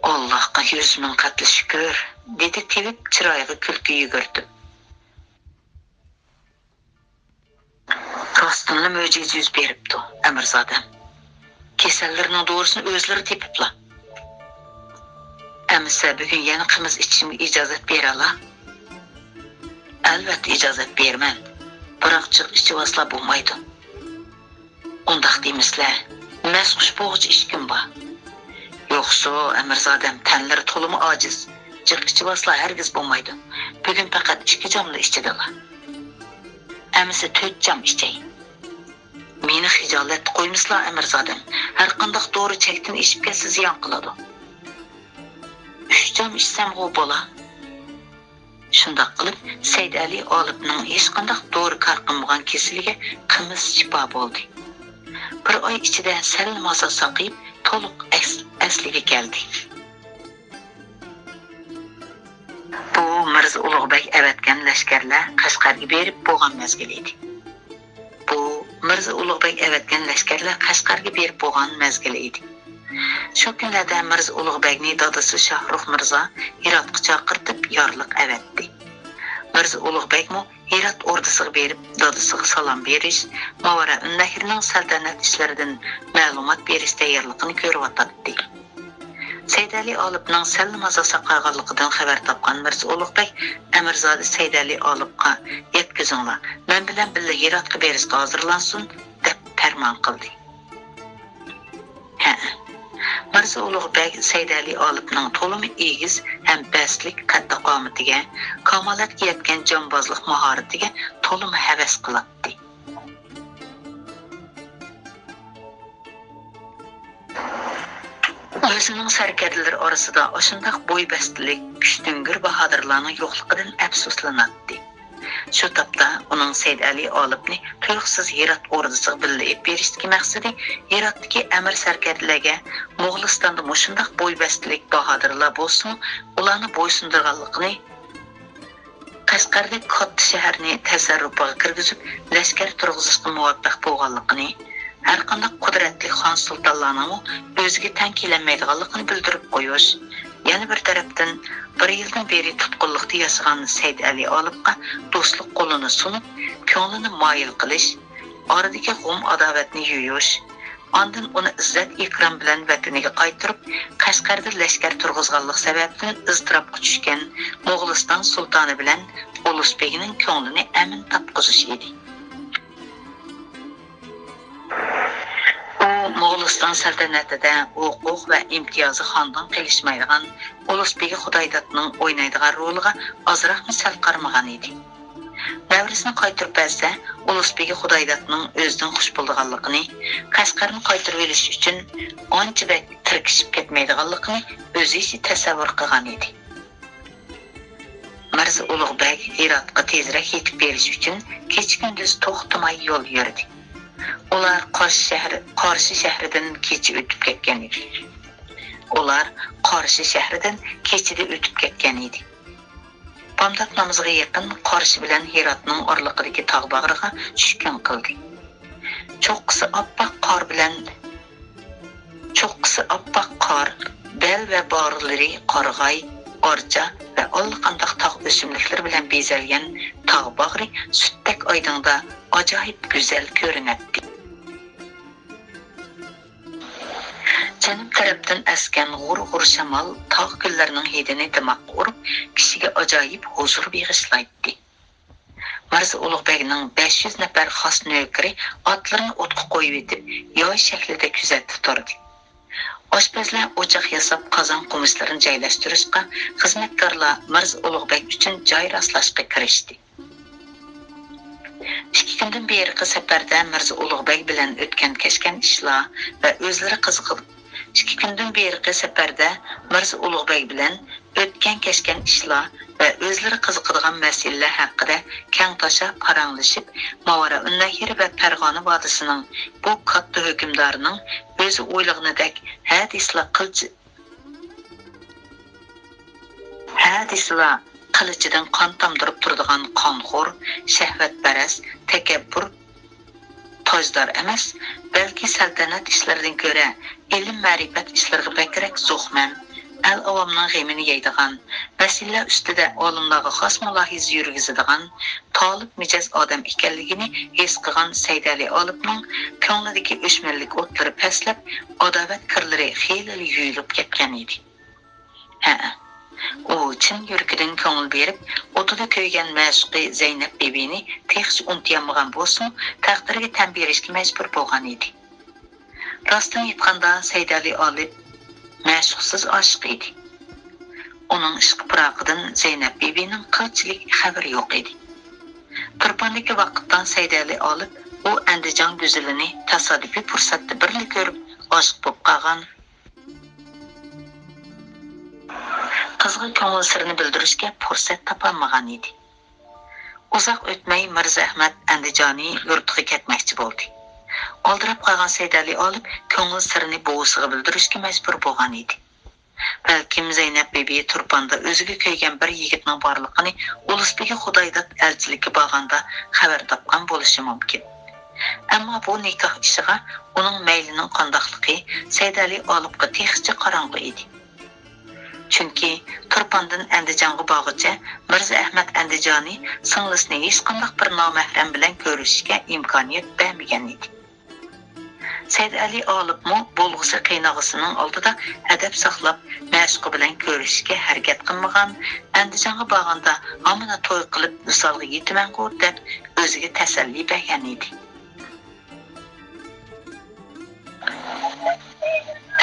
Allohga 100 ming qatl shukr, dedi Tevip chiroyiga kulki yugurtib. Rostini mo'jiza yuz beribdi, Amirzodam. Kasallarning doğrusini o'zlari tepiblar. Əmsə bugün yana qimiz içishimga ijozat berala? Albatta ijozat berman. Biroq chiq ichivaslar bo'lmaydi. Undaq deymizlar. Mas xushbo'g'ich ishkim bor. Yo'qsa Amirzodam tanlari to'limi ojiz. Chiq ichivaslar hargiz bo'lmaydi. Bugun faqat 2 jamla ichidilar. Əmsə 4 jam ichay. Meni xijolat qo'ymizlar Amirzodam. Har qanday doğru chekdan ishib kelsa ziyon qiladi. 3 jam içsem o bola. Shundaq qilib Saydali olibning hech qanday doğru qarqinmagan kesiliga qimiz shifo bo'ldi. Bir oy ichida sal maza saqib, to'liq asliga keldi. Bu Mirza Ulug'bek avatgan lashkarlar Qashqarga berib bo'lgan mezgil edi. Shu kunlarda Mirza Ulug'bekning dadasi Shohrux Mirzo Hirotga chaqirtib yorliq avatdi. Mirza Ulug'bekmi Hirot ordisiga berib dadasiga salom berish, Mavara Nahirning saltanat ishlaridan ma'lumot berish tayyorligini ko'ryotdi. Saydali olibning salmaza saqaganligidan xabar topgan Mirza Ulug'bek Amirzodi Saydali olibga yetkazinglar, men bilan birga Hirotga berishga hozirlansin deb farmon qildi. Mirza Ulug'bek Saydali olibning to'limi egiz ham baslik katta qomatiga, kamolatga yetgan jonbozlik mahoratiga to'limi havas qiladi. O'zining sarkardalar orasida o'shunday bo'ybastlik, kuchtingir bahodirlarning yo'qligidan afsuslanadi. Shu topda uning Saydali olibni tuyuqsiz Hirot ordisiga birlab berishki maqsadi Hirotdagi amir sarkardalarga Mo'g'ulistonda mushundaq bo'ybastlik bahodirlar bo'lsin, ularni bo'ysundirganligini, Qashqardagi katta shaharni tasarrufiga kirgizib, lashkar turg'izishga muvaffaq bo'lganligini, har qanday qudratli xon sultonlarning o'ziga tan kelmaydiganligini bildirib qo'yish. Yana bir tarafdan 1 yildan beri tutqunlikda yashagan Saydali olibga do'stlik qo'lini sunib, ko'nglini moyil qilish, oradagi g'um adovatni yuyish, ondan uni izzat ikrom bilan vataniga qaytarib, Qashqarda lashkar turg'izganlik sababidan iztirobga tushgan Mo'g'uliston sultoni bilan Ulug'bekning ko'nglini amin topqizish edi. Moğoliston saltanatida huquq va imtiyozi xondan qilishmaydigan Ulug'bek Xudoydatning o'ynaydigan roliga ozroq misal qarmagan edi. Davrisini qaytirib bersa, Ulug'bek Xudoydatning o'zidan xush bo'lganligini, Qashqarni qaytirib olish uchun ancha vaqt tirkishib ketmaydiganligini o'zi tasavvur qilgan edi. Mirza Ulug'bek Hirotga tezroq yetib berish uchun kecha-kunduz to'xtamay yo'l yurdi. Ular Qarshi shahridan kecha o'tib ketgan edi. Bamdod namazıga yaqin Qarshi bilan Heratning oraliqidagi tog' bag'riga tushgan qildi. Cho'qqisi oppoq qor, bel va bag'rlari qorg'ay, orcha va allaqanday tog' o'simliklari bilan bezalgan tog' bag'ri sutdek oydinda ajoyib go'zal ko'rinadi. Janub tarafdan askan g'ur-g'ur shamol tog' gullarining hidini dimoqqa urib, kishiga ajoyib huzur bag'ishlaydi. Mirza Ulug'begning 500 nafar xos navkari otlarini o'tqa qo'yib etib, yoy shaklida kuzatib turdi. Oshpazlar o'choq yasab qozon qumislarini joylashtirishga, xizmatkorlar Mirza Ulug'beg uchun joy rastlashga kirishdi. 2 kundan beri safarda Mirza Ulug'beg bilan o'tgan kashkan ishlar va o'zlari qiziqib 2 kundan beri safarda Mirza Ulug'beg bilan o'tgan kashkan ishlar va o'zlari qiziqadigan masalalar haqida keng tosha paranglashib, Mavara Unnahir va Farg'ona vodisining bu katta hukmdorining o'zi o'ylaganidek hadislar qilichidan qon tomdirib turadigan qonxo'r, shahvatparast, takabbur tojdor emas, balki saltanat ishlaridan ko'ra ilm ma'rifat ishlariga bakrak zo'xman, al avomning g'amini yeydigan, masala ustida olimlarga xos mulohiza yurgizadigan, tolib mijoz odam ekanligini his qilgan Saydali olibning ko'nglidagi o'chmanlik o'tlari pastlab, adovat kirlari xeyli yuyilib ketgan edi. U chin yurkidan ko'ngil berib, o'tida ko'ygan mashqi Zaynab bebini texsh unutmagan bo'lsin, taqdiriga tan berishga majbur bo'lgan edi. Rostdan aytganda Saydali olib mashqsiz oshiq edi. Uning ishq firoqidan Zaynab bebining qilchilik xabari yo'q edi. Turpondagi vaqtdan Saydali olib u Andijon go'zalini tasodifiy fursatda birlik ko'rib oshiq bo'lib qolgan. Qizg'i ko'ngil sirini bildirishga fursat topolmagan edi. Uzoq o'tmay Mirza Ahmad Andijoniy yurtiga ketmoqchi bo'ldi. Oldirab qolgan Saydali olib ko'ngil sirini buvisiga bildirishga majbur bo'lgan edi. Balkim Zaynab bebi Turponda o'ziga ko'ygan bir yigitning borligini Ulusbegi Xudoydat elchilikka borganda xabar topgan bo'lishi mumkin. Ammo bu nikoh ishiga uning maylining qandoqligi Saydali olibga texcha qorong'u edi. Chunki Turpondan Andijonga borguncha Mirza Ahmad Andijoniy singlisini hech qanday bir nomahram bilan ko'rishishga imkoniyat bermagan edi. Saydali olibmi bo'lg'usi qiynog'isining oldida adab saqlab, mashqi bilan ko'rishishga harakat qilmagan, Andijonga borganda hamma to'y qilib misolga yetman-ku deb o'ziga tasalli bergan edi.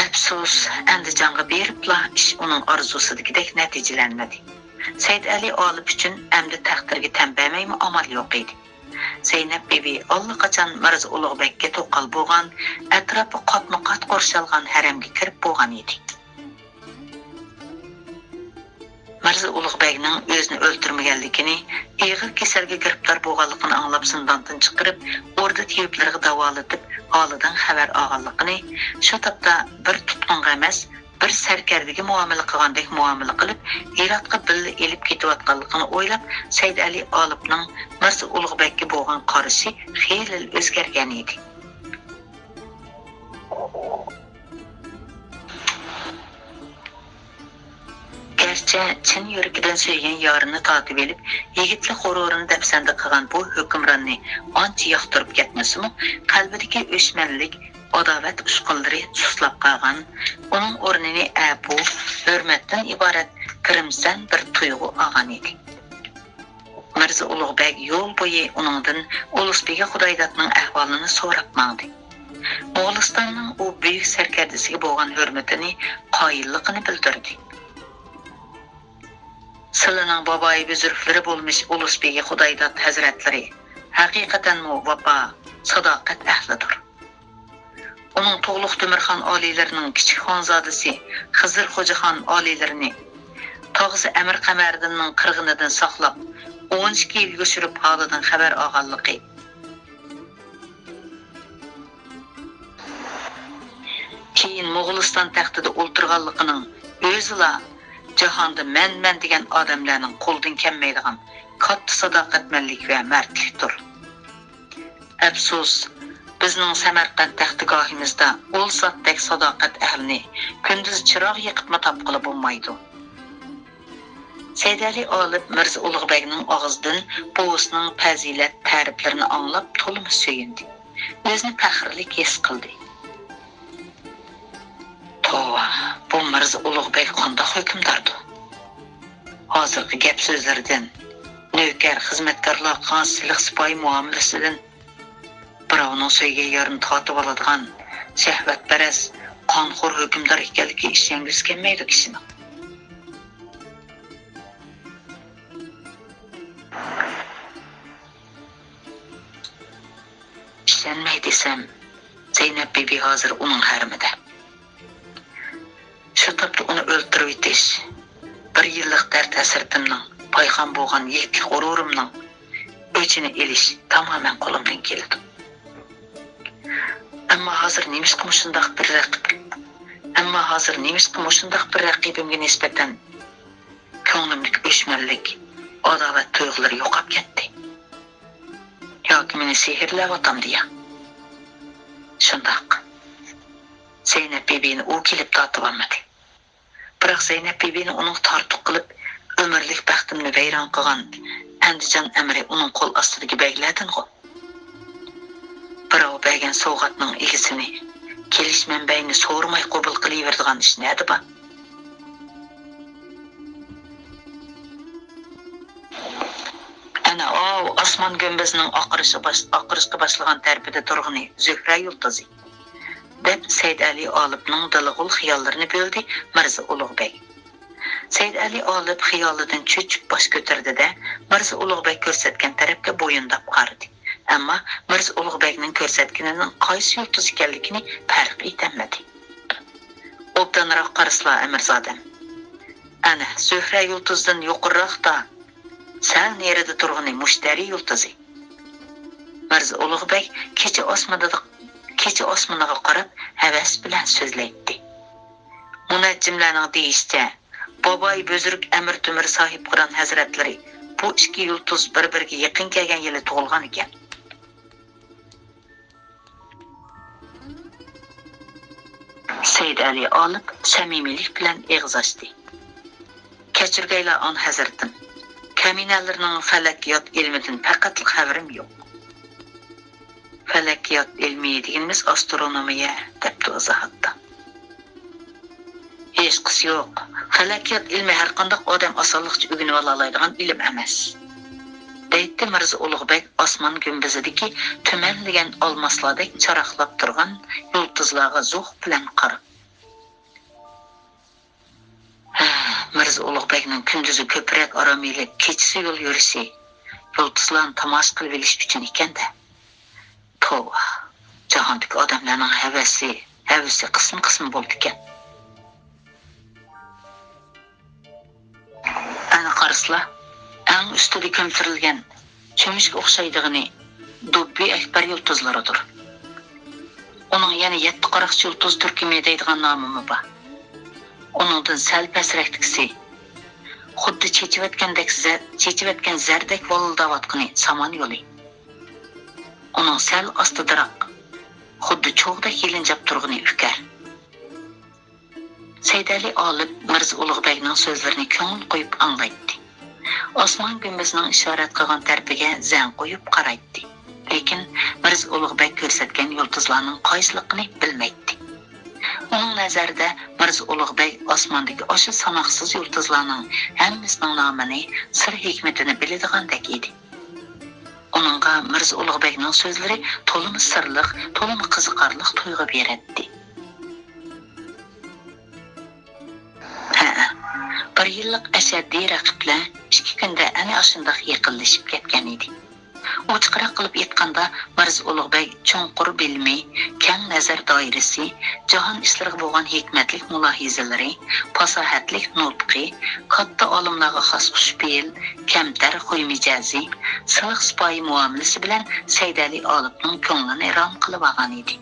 Afsus, Andijonga beribla ish uning orzusidagidek natijalanmadi. Saydali olib uchun amdi taqdirga tan bermaymi amal yo'q edi. Zaynab bebi allaqachon Mirza Ulug'begga to'qal bo'lgan, atrofi qatma-qat qo'rshalgan haramga kirib bo'lgan edi. Mirza Ulug'begning o'zini o'ldirmaganligini, ig'ir kasalga giribdor bo'lganligini anglab zindondan chiqarib, o'rda tiyublariga davolatib, holidan xabar olganligini, shu topda bir tutqunga emas, bir sarkardiga muomala qilgandek muomala qilib, Heratga billa elib ketayotganligini o'ylab, Saydali olibning Mirza Ulug'begga bo'lgan qarashi xeyli o'zgargan edi. Gerçi chin yuragidan suygan yorini tatib elib, yigitlik g'ururini dafsanda qilgan bu hukmronni ancha yoqtirib ketmasimi, qalbidagi o'chmanlik, adovat ushqunlari suslab qolgan, uning o'rnini abu, hurmatdan iborat kirimsan bir tuyg'u olgan edi. Mirza Ulug'beg yo'l bo'yi uningdan Ulusbegi Xudoydatning ahvolini so'rab mangdi. Mo'g'ulistonning u buyuk sarkardasiga bo'lgan hurmatini, qoyilligini bildirdi. Sizlarning boboyi buzurglari bo'lmish Ulusbegi Xudoydat hazratlari haqiqatan vafo, sadoqat ahlidir. Uning To'g'liq Temirxon oliylarining kichik xonzodasi Xizr Xo'jaxon oliylarini tog'isi Amir Qamariddinning qirg'inidan saqlab 12 yil yo'shirib holidan xabar olganligi. Keyin Mo'g'uliston taxtida o'ltirganligining o'zila jahonda men degan odamlarning qo'ldan kelmaydigan katta sadoqatmanlik va mardlikdir. Afsus, bizning Samarqand taxtigohimizda o'lsatdek sadoqat ahlini kunduz chiroq yiqitma topqili bo'lmaydi. Saydali olib Mirza Ulug'bekning og'zidan buvisining fazilat ta'riflarini anglab to'limi suyundi. O'zini faxrlik his qildi. Tova, bu Mirza Ulug'bek qanday hukmdordir? Hozirgi gap so'zlardan, navkar xizmatkorlar qansilik sipoy muomalasidan birovning so'yiga yarim tortib oladigan shahvatparast, qonxo'r hukmdor ekanligiga ishongiz kelmaydi kishining. İşlenmey desem, Zeynep bibi hazır onun harmida. Şu tapda onu öldürüp etiş, bir yıllık dert əsirtimnin, payxan boğan yekli g'ururumning o'chini elish tamamen qo'limdan keldi. Ammo hozir nemisqa mushundaq bir raqibimga nisbatan ko'nglimdagi o'chmanlik, adolat tuyg'ulari yo'qolib ketdi. Yoki meni sehrlab diye. Shundoq. Zeynep bibini u kelib tortib olmadi. Biroq Zeynep bibini uning tortiq qilib, umrlik baxtimni vayron qilgan Andijon amri uning qo'l ostidagi bagladin-ku. Birov bergan sovg'atning egisini, kelish manbaini so'ramay qabul qilaveradigan ish nedi bu? Ana o osmon gumbizning oqirishga boshlagan tarafida turg'ini Zuhra yulduzi. Deb Said Ali Olibning dilg'ul xiyollarini bo'ldi Mirza Ulug'bek. Said Ali Olib xiyolidan cho'chib bosh ko'tardi-da, Mirza Ulug'bek ko'rsatgan tarafga bo'yindab qaradi. Ammo Mirza Ulug'bekning ko'rsatganining qaysi yulduz ekanligini farq etmadi. Obdanroq qaraslar Amirzodam. Ana Zuhra yulduzdan yuqoriroqda sal nerida turg'ini mushtari yulduzi. Mirza Ulug'bek kecha osmoniga qarab havas bilan so'zlaydi. Munajjimlarning deyishicha, Boboy Buzruk Amir Temur sohib Qur'on hazratlari bu ikki yulduz bir-biriga yaqin kelgan yili tug'ilgan ekan. Said Ali olib samimiylik bilan eg'iz ochdi. Kechirgaylar on hazratim. Kaminalarning falakiyot ilmidan faqat xabarim yo'q. Falakiyot ilmi deganimiz astronomiya deb izohatda. Hech qis yo'q. Falakiyot ilmi har qanday odam osonlikcha o'rganib oladigan ilm emas. Deydi Mirza Ulug'bek osmon gumbizidagi tumanlagan olmoslardek charaqlab turgan yulduzlarga zuh bilan qarab. Mirza Ulug'bekning kunduzi ko'proq oromiylik, kechasi yo'l yurishi, yulduzlarni tomosha qilib olish uchun ekanda. Tova, jahondagi odamlarning havasi qism bo'ldi ekan. Ana qaraslar, eng ustida ko'mtirilgan cho'mishga o'xshaydigani Dobbi Akbar yulduzlaridir. Uning yana 7 qaraqchi yulduz Turkiya deydigan nomi bor. Uningdan sal pastroqdagisi xuddi chechivatgan zardek voldayotgani samon yo'li. Uning sal ostidaroq xuddi cho'g'dek yelinjab turg'ini ukar. Said Ali olib Mirza Ulug'bekning so'zlarini ko'ngil qo'yib anglaydi. Osmon gumbizning ishorat qilgan tarafiga zan qo'yib qaraydi. Lekin Mirza Ulug'bek ko'rsatgan yulduzlarning qaysiligini bilmaydi. Uning nazarida Mirza Ulug'bek osmondagi o'sha sanoqsiz yulduzlarning hammasining nomini, sir hikmatini biladigan-dek edi. Uningga Mirza Ulug'bekning so'zlari to'limi sirliq, to'limi qiziqarli tuyg'u beradi. Bir yillik ashaddiy raqiblar 2 kunda ana shunday yaqinlashib ketgan edi. Ochiqroq qilib aytganda, Mirza Ulug'bek cho'nqur bilmi, keng nazar doirasi, jahon ishlariga bo'lgan hikmatlik mulohazalari, fasohatlik nutqi, katta olimlarga xos xushfe'l, kamtar qo'ymijazi, silq sipoyi muomalasi bilan Said Ali Olibning ko'nglini rom qilib olgan edi.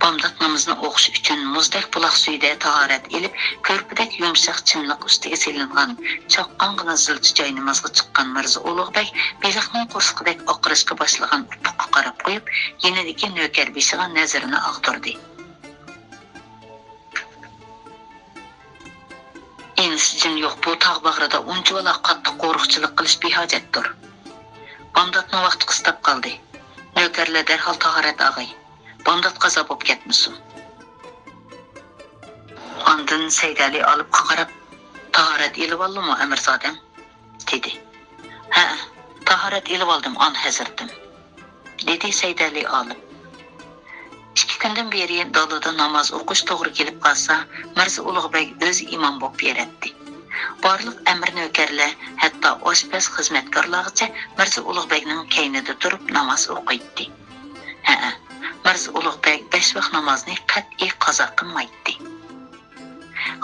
Bomdod namozini o'qish uchun muzdek buloq suyida tahorat elib, ko'rpidek yumshoq chimliq ustiga selingan, chaqqongina zilchi joy namozga chiqqan Mirza Ulug'bek beliqning qo'rsqidek oqirishga boshlagan ufuqqa qarab qo'yib, yenidagi navkar beshiga nazarini og'dirdi. Ensijon yo'q, bu tog' bag'rida unchalar qattiq qo'riqchilik qilish behojatdir. Bomdodning vaqti qistab qoldi. Navkarlar darhol tahorat og'ay. Bomdod qazo bo'lib ketmisin. Ondan Saydali olib qarab, tahorat elib oldimmi, Amirzodam? dedi. Ha, tahorat elib oldim, on hazratim. dedi Saydali olib. 2 kundan beri dalada namoz o'qish to'g'ri kelib qolsa, Mirza Ulug'bek o'zi imom bo'lib beradi. Barliq amir navkarlar, hatto oshpaz xizmatkorlargacha Mirza Ulug'bekning kaynida turib namoz o'qiydi. Ha, Mirza Ulug'bek 5 vaqt namozni qat'iy qazo qilmaydi.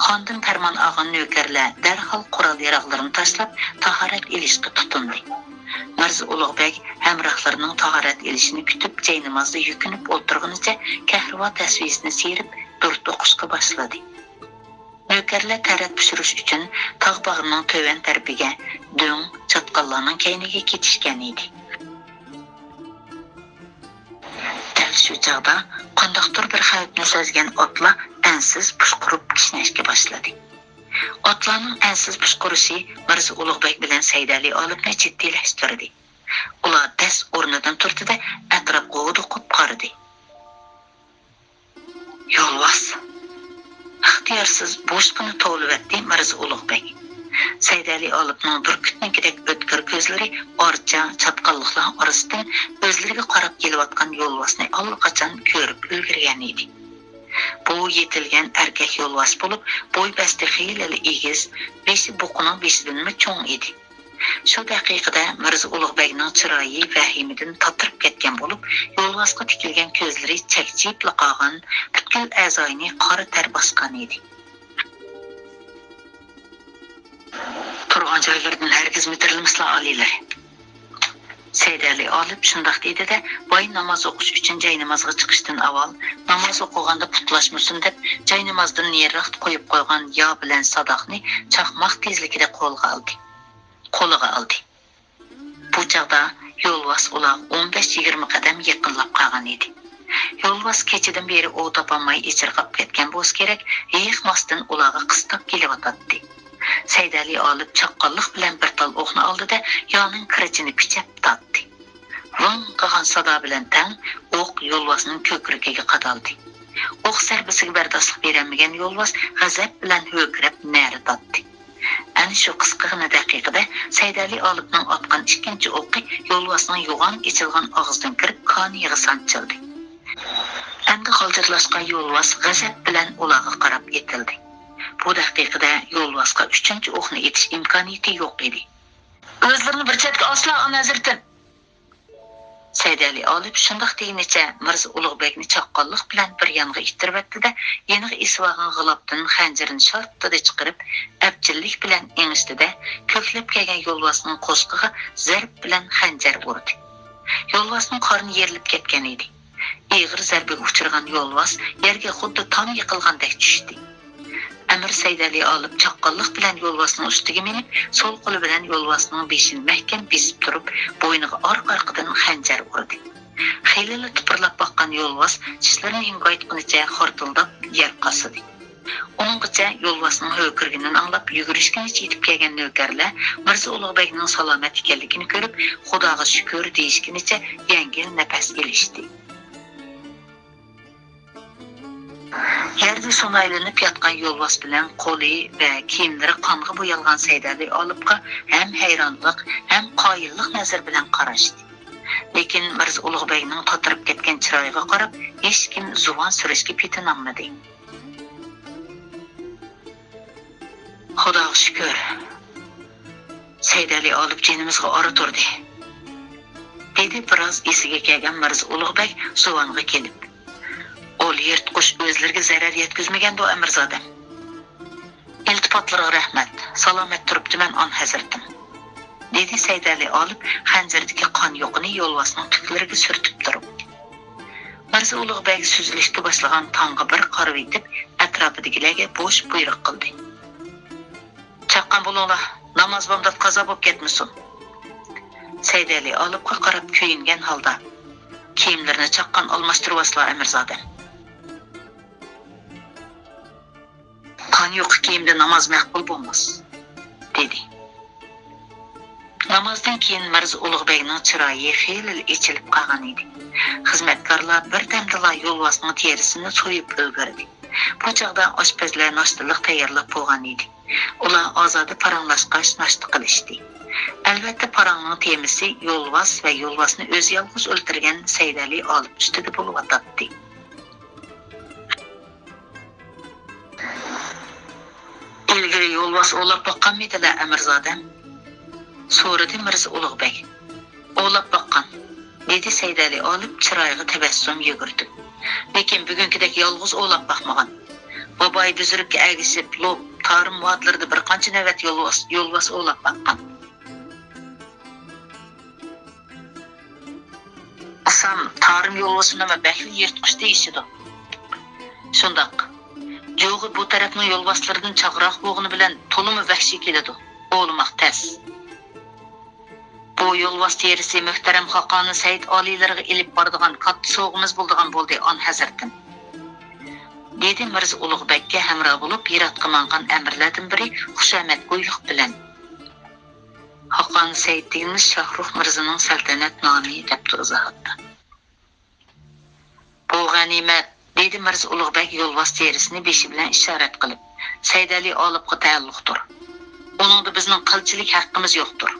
Xondan farmon olgan navkarlar darhol qurol-yarog'larini tashlab tahorat elishga tutindi. Mirza Ulug'bek hamrohlarining tahorat elishini kutib, joy namozda yukinib o'tirganicha kahrivo tasvisini serib, durud o'qishga boshladi. Navkarlar tarat pishirish uchun tog' bag'rining to'van tarafiga do'ng chatqallarning kayniga ketishgan edi. Dal shu chog'da qandoqdir bir xavfni sezgan otlar ansiz pushqurib kishnashga boshladi. Otlarning ansiz pushqurishi Mirza Ulug'bek bilan Saydali olibni jiddiylashtirdi. Ular das o'rnidan turdi-da, atrofga o'diqib qaradi. Yo'lbos ixtiyorsiz bo'shqini tovlibatdi Mirza Ulug'bek. Saydali olibning burkutnikidek o'tkir ko'zlari orcha chatqalliqlar orasidan o'zlariga qarab kelayotgan yo'lbosni allaqachon ko'rib ulgurgan edi. Bu yetilgan erkak yo'lbos bo'lib, bo'y basti xiyli egiz, beshi buqining beshidanmi cho'ng edi. Shu daqiqada Mirza Ulug'bekning chiroyi vahimadan tatirib ketgan bo'lib, yo'lbosga tikilgan ko'zlari chakchib qolgan, butkul a'zoyini qora ter bosgan edi. Turgan joylardan hargiz mitirilmaslar oliylar. Saydali olib shundoq dedi-da, boy namoz o'qish uchun joy namozga chiqishdan avval namoz o'qiganda putlashmasin deb joy namozdan nariroq qo'yib qo'ygan yo bilan sadoqni chaqmoq tezligida qo'liga oldi. Bu chaqda yo'lbos ular 15-20 qadam yaqinlab qolgan edi. Yo'lbos kechadan beri o topolmay ichirqab ketgan bo'lsa kerak, yiqmasdan ularga qistab kelyotdi. Saydali olib chaqqonlik bilan bir tal o'qni oldida yoning kirichini pichab tatdi. Vang qilgan sado bilan tang o'q yo'lbosning ko'krigiga qadaldi. O'q sarbisiga bardostlik beramagan yo'lbos g'azab bilan ho'kirab nari tatdi. Ana shu qisqagina daqiqada Saydali olibning otgan ikkinchi o'qi yo'lbosning yo'g'on ichilgan og'zidan kirib qoniga sanchildi. Endi qoldirlashgan yo'lbos g'azab bilan ularga qarab etildi. Bu daqiqada yo'lbosga 3-chi o'qni etish imkoniyati yo'q edi. O'zlarini bir chetga osla nazardan. Saydali olib shundoq deyinicha Mirza Ulug'bekni chaqqonlik bilan bir yonga ittirib o'tdi-da, yeniga isvag'an g'ilobdan xanjirini shartda chiqarib, abjillik bilan engishdi-da, ko'klab kelgan yo'lbosning qo'shqiga zarb bilan xanjar urdi. Yo'lbosning qorni yerilib ketgan edi. Ig'ir zarbaga uchirgan yo'lbos yerga xuddi tom yiqilgandek tushdi. Amir Saydali olib chaqqonlik bilan yo'lbosning ustiga minib, so'l qo'li bilan yo'lbosning beshini mahkam besib turib, bo'yniga orqa-orqadan xanjar urdi. Xiyli tupurlab boqqan yo'lbos tishlarini yengaytgunicha xortildab yer qasidi. Uninggacha yo'lbosning ho'kirgidan anglab yugurishga yetib kelgan navkarlar Mirza Ulug'bekning salomat ekanligini ko'rib, Xudoga shukr deyishgunicha yengil nafas olishdi. Yerda so'maylanib yotgan yo'lbos bilan qo'li va kiyimlari qonga bo'yalgan Saydali olibga ham hayronlik, ham qoyillik nazar bilan qarashdi. Lekin Mirza Ulug'bekning totirib ketgan chiroyiga qarab, hech kim zuvon surishga petinolmadi. Xudoga shukr. Saydali olib jinimizga ora turdi. Dedi biroz esiga kelgan Mirza Ulug'bek zuvonga kelib. Ol yirtqush o'zlariga zarar yetkazmagan bu Amirzodam. Iltifotlarga rahmat. Salomat turibdiman on hazratim. Dedi Saydali olib xanjardagi qon yo'qini yo'lbosning tuklariga surtib turib. Mirza Ulug'bek so'zlashga boshlagan tongga bir qarab etib, atrofidagilarga bo'sh buyruq qildi. Chaqqan bo'linglar, namoz bomdod qazo bo'lib ketmasin. Saydali olibga qarab kuyingan holda kiyimlarini chaqqan almashtirib aslar Amirzodam. Qon yo'q kiyimda namoz maqbul bo'lmas, dedi. Namozdan keyin Mirza Ulug'bekning chiroyi xeyli ichilib qolgan edi. Xizmatkorlar bir damdala yo'lbosning terisini so'yib ulgurdi. Bu chaqda oshpazlar noshtalar tayyorlab qo'ygan edi. Ular ozodi paranglashqach noshta qilishdi. Albatta parangning temisi yo'lbos va yo'lbosni o'zi yolg'iz o'ltirgan Saydali olib ustida bo'lib o'tadi. Ilgari yo'lbos o'lab boqqan midilar Amirzodam? So'radi Mirza Ulug'bek. O'lab boqqan, dedi Saydali olib chiroyiga tabassum yugurdi. Lekin bugünkidek yolg'iz o'lab boqmagan. Boboy buzurga agishib, lob tarim vatlarda bir qancha navbat yo'lbos o'lab boqqan. Asam tarim yo'lbosini nima bakli yirtqich deyishidi. Shundoq. Jo'g'i bu tarafning yo'lboslaridan chaqroq bo'g'ini bilan to'limi vahshiy keladi. O'lmoq tas. Bu yo'lbos terisi muhtaram Xoqoni Said oliylariga ilib boradigan katta so'g'imiz bo'ldi on hazratim. Dedi Mirza Ulug'bekka hamroh bo'lib yiratqa mangan amirlardan biri xushomat qo'yliq bilan. Xoqoni Said deymiz Shohrux Mirzaning saltanat nomi deb izohatda. Bu g'animat, dedi Mirza Ulug'bek yo'lbos terisini beshi bilan ishorat qilib. Saydali olibga taalluqdir. Uningda bizning qilchilik haqqimiz yo'qdir.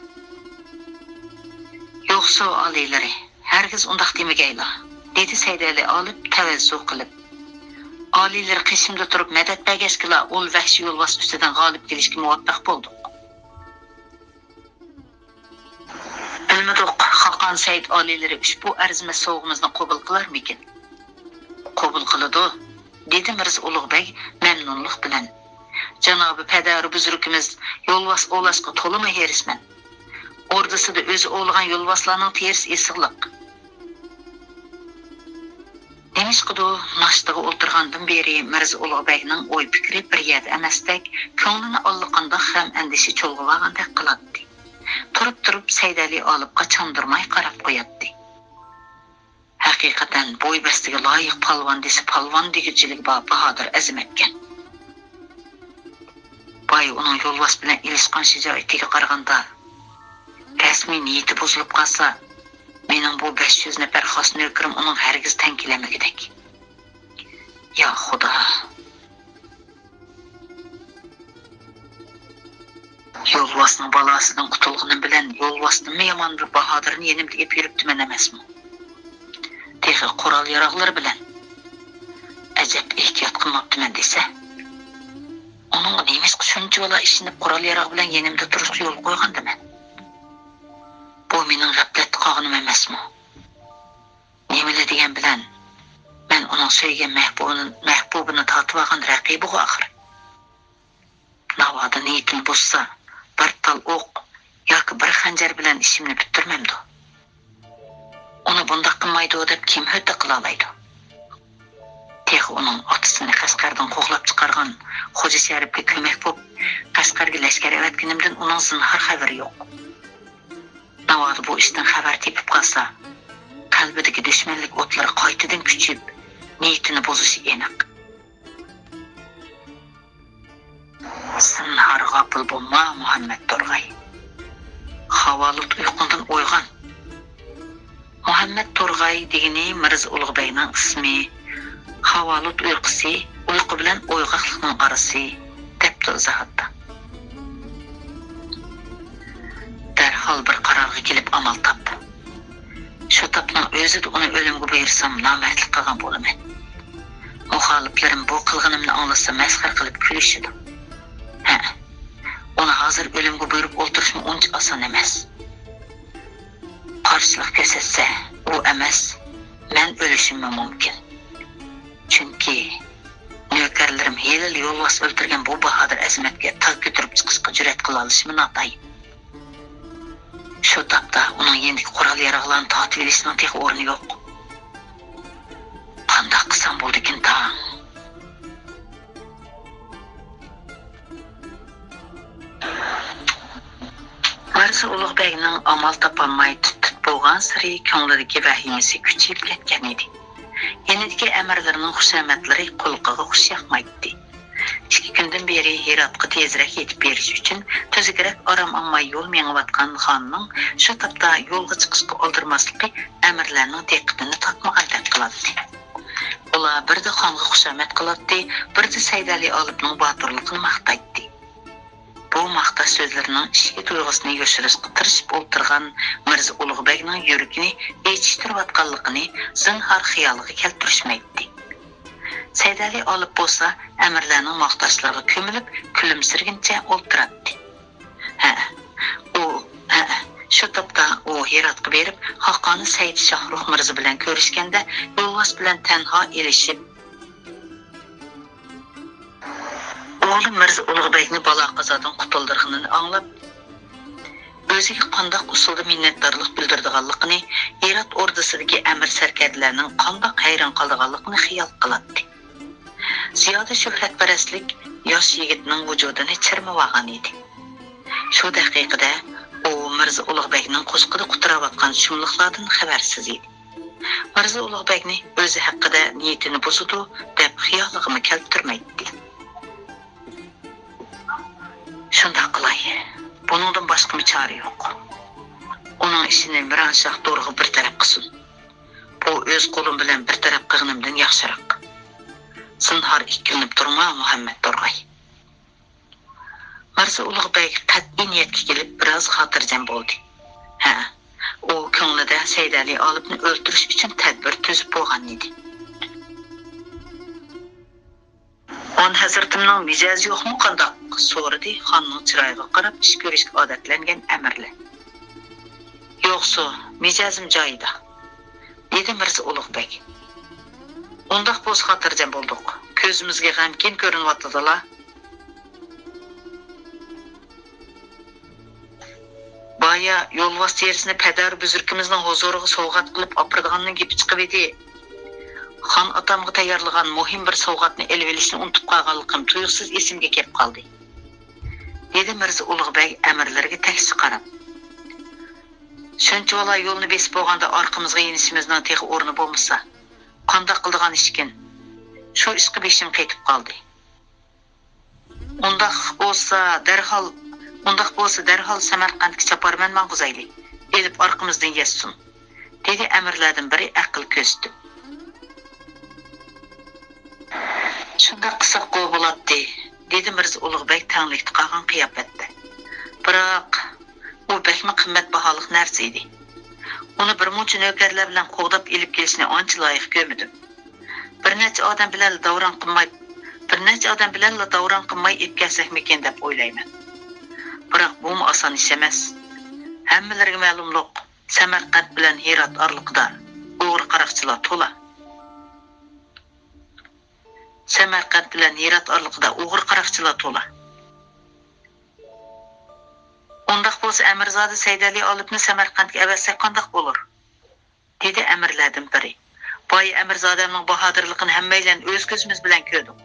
Yo'qsa oliylari, hargiz undaq demagaylar, dedi Saydali olib tavazzuh qilib. Oliylari qishimda turib madad bergachkilar ul vahshiy yo'lbos ustidan g'olib kelishga muvaffaq bo'ldi. Bilmadik, Xoqon Said oliylari ushbu arzma so'g'imizni qabul qilarmikin? Qabul qiladi, dedi Mirza Ulug'bek mamnunlik bilan. Janobi padar buzrukimiz yo'lbos o'lashga to'limi herisman. Ordasida o'zi o'lgan yo'lboslarning terisi esiqliq. Nemishqidu nashtaga o'tirgandan beri Mirza Ulug'bekning o'y fikri bir yerda emasdek, ko'nglini allaqandoq ham andishi cho'lg'ilagandek qiladi. Turib Saydali olibga chandirmay qarab qo'yadi. Haqiqatan bo'y bastiga loyiq palvon desa palvon degichilik bahodir azimatgan. Boy uning yo'lbos bilan ilishgan shijoatiga qaraganda rasmiy niyati buzilib qolsa, mening bu 500 nafar xos nökrim uning hargiz tankilamagidek. Ya Xudo. Yo'lbosning balosidan qutulganim bilan yo'lbosning yomon bir bahodirni yenimda ep yuribdiman emasmi? Texi qurol yaroqlar bilan ajab ehtiyot qilmabdiman desa, uning nemish shuncha bola ishinib qurol yaroq bilan yenimda turishga yo'l qo'ygandiman. Bu mening g'aflat qog'inim emasmi? Nimalar degan bilan men uning so'ygan mahbubini tortib olgan raqibiga axir. Navoda niyatim buzsa, bir tal o'q yoki bir xanjar bilan ishimni bitirmamdi. Uni bundoq qilmaydi deb kim huddi qila oladi? Texi uning otasini Qashqardan qo'g'lab chiqargan Xo'ja Sharifga ko'mak bo'lib, Qashqarga lashkar avatganimdan uning zinhor xabari yo'q. Navoda bu ishdan xabar tepib qolsa, qalbidagi dushmanlik o'tlari qaytadan kuchib, niyatini buzishi aniq. Zinhor g'ofil bo'lma, Muhammad To'rg'ay. Havolut uyqundan uyg'on. Muhammad To'rg'ay degani Mirza Ulug'bekning ismi. Havolut uyqusi, uyqu bilan uyg'oqlikning orasi deb izohatda. Darhol bir qarorga kelib amal topdi. Shu topning o'zida uni o'limga buyursam nomardlik qilgan bo'laman. Muxoliflarim bu qilganimni anglasa masxar qilib kulishadi. Uni hozir o'limga buyurib o'ltirishni uncha oson emas. Qarshilik ko'rsatsa, u emas, men o'lishim mumkin. Chunki nökarlarim yelil yo'lbos o'ltirgan bu bahodir azimatga tag ko'tarib chiqishga jur'at qila olishimi notayin. Shu topda uning endi qurol yaroqlarni tortib olishning texi o'rni yo'q. Şundaq qilsam bo'ldi ekan ta. Mirza Ulug'bekning amal topolmay tutib bo'lgan siri ko'nglidagi vahimasi kuchayib ketgan edi. Yenidagi amirlarning xushomatlari qulqiga xush yoqmaydi. 2 kundan beri Heratga tezroq yetib berish uchun tuzukroq orom olmay yo'l mengayotgan xonning shu topda yo'lga chiqishga oldirmasligi amirlarning diqqatini tortmagandek qiladi. Ular birda xonga xushomat qiladi, birda Saydali olibning botirligini maqtaydi. Bu maqta so'zlarining ishga tuyg'usini yoshirishga tirishib o'tirgan Mirza Ulug'bekning yuragini echishtirayotganligini zinhor xiyoliga keltirishmaydi. Saydali olib bo'lsa, amirlarning maqtashlariga ko'milib, kulimsirguncha o'tiradi. Shu topda u Heratga berib, Xoqoni Said Shohruh Mirza bilan ko'rishganda, yo'lbos bilan tanho elishib, o'g'li Mirza Ulug'bekni balo qazodan qutuldirganini anglab, o'ziga qanday usulda minnatdorlik bildirganligini, Herat ordusidagi amir sarkarlarning qanday hayron qolganligini xiyol qiladi. Ziyoda shuhratparastlik yosh yigitning vujudini chirmavagan edi. Shu daqiqada u Mirza Ulug'bekning qo'shqida qutirayotgan shumliqlardan xabarsiz edi. Mirza Ulug'bekni o'zi haqida niyatini buzdi deb xiyoliga keltirmaydi. Shunday qilay. Buningdan boshqa chora yo'q. Uning ishini Miranshah to'g'ri bir taraf qilsin. Bu o'z qo'lim bilan bir taraf qilganimdan yaxshiroq. Zinhor ikkilinib turma Muhammad To'rg'ay. Mirza Ulug'bek qat'iy niyatga kelib biroz xotirjam bo'ldi. U ko'nglida Saydali olibni o'ldirish uchun tadbir tuzib bo'lgan edi. On hazratimning mijozi yo'qmi qandoq? So'radi xonning chiroyiga qarab ish ko'rishga odatlangan amirlar. Yo'qsa, mijozim joyida, dedi Mirza Ulug'bek. Undaq bo'lsa xotirjam bo'ldik. Ko'zimizga g'amkin ko'rinyapti-la. Baya yo'lbos terisini padar buzurkimizning huzuriga sovg'at qilib opirganning gapi chiqib edi. Xon otamga tayyorlagan muhim bir sovg'atni elib olishni unutib qolganligim tuyuqsiz esimga kelib qoldi. Dedi Mirza Ulug'bek amirlarga taksi qarab. Shuncha valla yo'lni besib bo'lganda orqamizga yenishimizning texi o'rni bo'lmasa, qanday qildigan ishkin? Shu ishga beshim qaytib qoldi. Undaq bo'lsa darhol Samarqandga chaparman mang'uzayli. Elib orqamizdan yassin. Dedi amirlardan biri aql ko'zdi. Shunda qilsak qo'l bo'ladi, dedi Mirza Ulug'bek tanglikda qolgan qiyofatda. Biroq u bekmi qimmatbaholik narsa edi. Uni bir muncha navkarlar bilan qo'g'dab elib kelishni ancha loyiq ko'rmadim. Bir necha odam bilan davron qilmay etkazsakmikin deb o'ylayman. Biroq bu oson ish emas. Hammalarga ma'lumlik, Samarqand bilan Herat oraliqda o'g'ri qaroqchilar to'la. Samarqand bilan Herat oraliqda o'g'ri qaroqchilar to'la. Undaq bo'lsa Amirzoda Saydali olibni Samarqandga avazsak qandoq bo'lar? Dedi amirlardan biri. Boy Amirzodamning bahodirligini hammaylar o'z ko'zimiz bilan ko'rdik.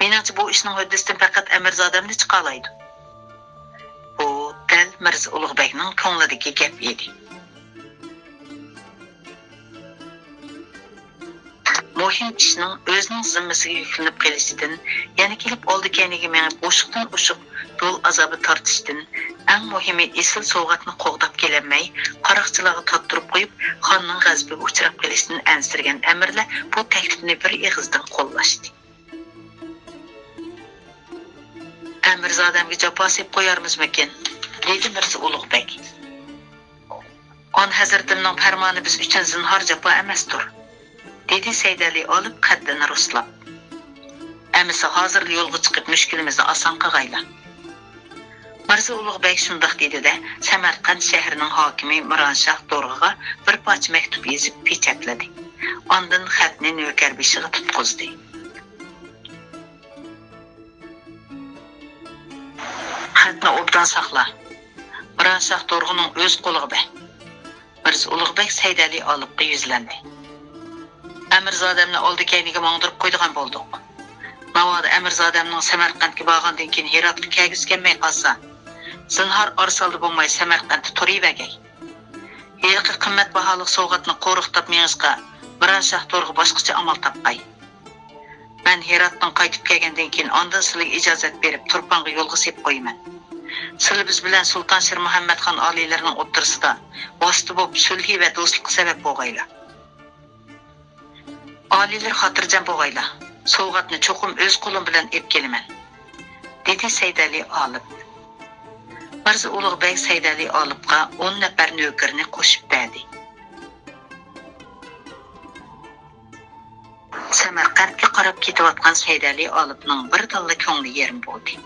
Meningcha bu ishning huddisidan faqat Amirzodamni chiqalaydi. Bu dal Mirza Ulug'bekning ko'nglidagi gap edi. Muhim ishning o'zining zimmasiga yuklanib qolishidan, yana kelib oldi kaniga meni bo'shiqdan o'shiq yo'l azobi tortishdan, eng muhimi esil sovg'atni qo'g'dab kelinmay, qaroqchilarga tottirib qo'yib, xonning g'azabiga uchrab qolishidan ansirgan amirlar bu taklifni bir ig'izdan qo'llashdi. Amirzodamga jafo sep qo'yarmizmikin? Dedi Mirza Ulug'bek. On hazratimning farmoni biz uchun zinhor jafo emasdir. Dedi Saydali olib qaddini ruslab. Amisa hozir yo'lga chiqib mushkulimizni oson qilg'ayla. Mirza Ulug'bek shundoq dedi-da, Samarqand shahrining hokimi Miranshah To'rg'aga bir parcha maktub yozib pechatladi. Ondan xatni navkar beshiga tutqizdi. Xatni obdan saqla. Miranshah To'rg'aning o'z qo'ligida. Mirza Ulug'bek Saydali olibga yuzlandi. Amirzodamni oldi kayniga mangdirib qo'ydigan bo'ldik. Navoda Amirzodamning Samarqandga borgandan keyin Heratga kelgisi kelmay qolsa, zinhor orsalda bo'lmay Samarqandda turibagay. Yilqi qimmat baholiq sovg'atni qo'riqtab mengizqa biron shahtorga boshqacha amal topqay. Men Heratdan qaytib kelgandan keyin ondan sizlarga ijozat berib Turponga yo'lga sepib qo'yaman. Sizlar biz bilan Sulton Shir Muhammadxon oliylarining o'ttirisida vosita bo'lib sulh va do'stlik sabab bo'lg'aylar. Oliylar xotirjam bo'lg'aylar. Sovg'atni cho'qim o'z qo'lim bilan ep kelaman, dedi Saydali olib. Mirza Ulug'bek Saydali olibga 10 nafar navkarni qo'shib berdi. Samarqandga qarab ketayotgan Saydali olibning bir dalla ko'ngli yerim bo'ldi.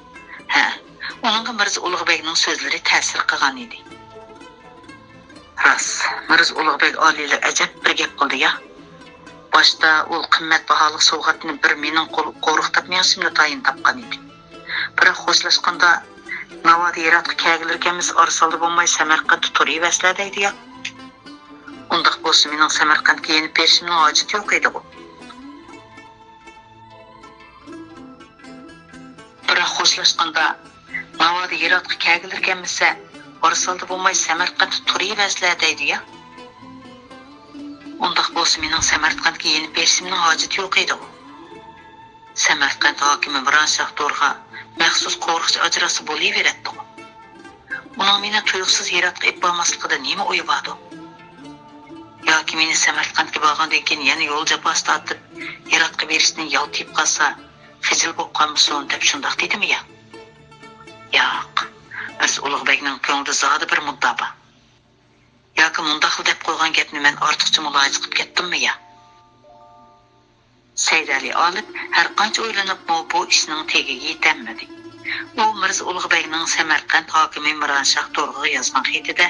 Uningga Mirza Ulug'bekning so'zlari ta'sir qilgan edi. Ras, Mirza Ulug'bek oliylar ajab bir gap qildi-ya. Boshda ul qimmat baholiq sovg'atni bir mening qo'riqtab mensimda tayin topgan edi. Biroq xo'shlashganda Navoda Heratga kelganimiz orsalda bo'lmay Samarqandda turib asladaydi-ya. Undaq bo'lsa mening Samarqandga yenib berishimning hojati yo'q edi-ku. Biroq xo'shlashganda Navoda Heratga kelganimiz orsalda bo'lmay Samarqandda turib asladaydi-ya. Undaq bo'lsa mening Samarqandga yenib berishimning hojati yo'q edi. Samarqand hokimi biron shahtorga maxsus qo'riqchi ajrasi bo'laveradi. Uning meni tuyuqsiz Heratga ib bormasligida nima o'yi bordi? Yoki meni Samarqandga borgandan keyin yana yo'l jafosi tortib Heratga berishni yoltib qolsa, xijil bo'lib qolmasin deb shundoq dedimi-ya? Yo'q. Mirza Ulug'bekning ko'nglida zodi bir muddo bor. Yoki mundaq deb qo'ygan gapni men ortiqcha mulohaza qilib ketdimmi-ya? Saydali olib har qancha o'ylanib bu ishning tegiga yetolmadi. U Mirza Ulug'bekning Samarqand hokimi Mironshah To'rg'iga yozgan xatida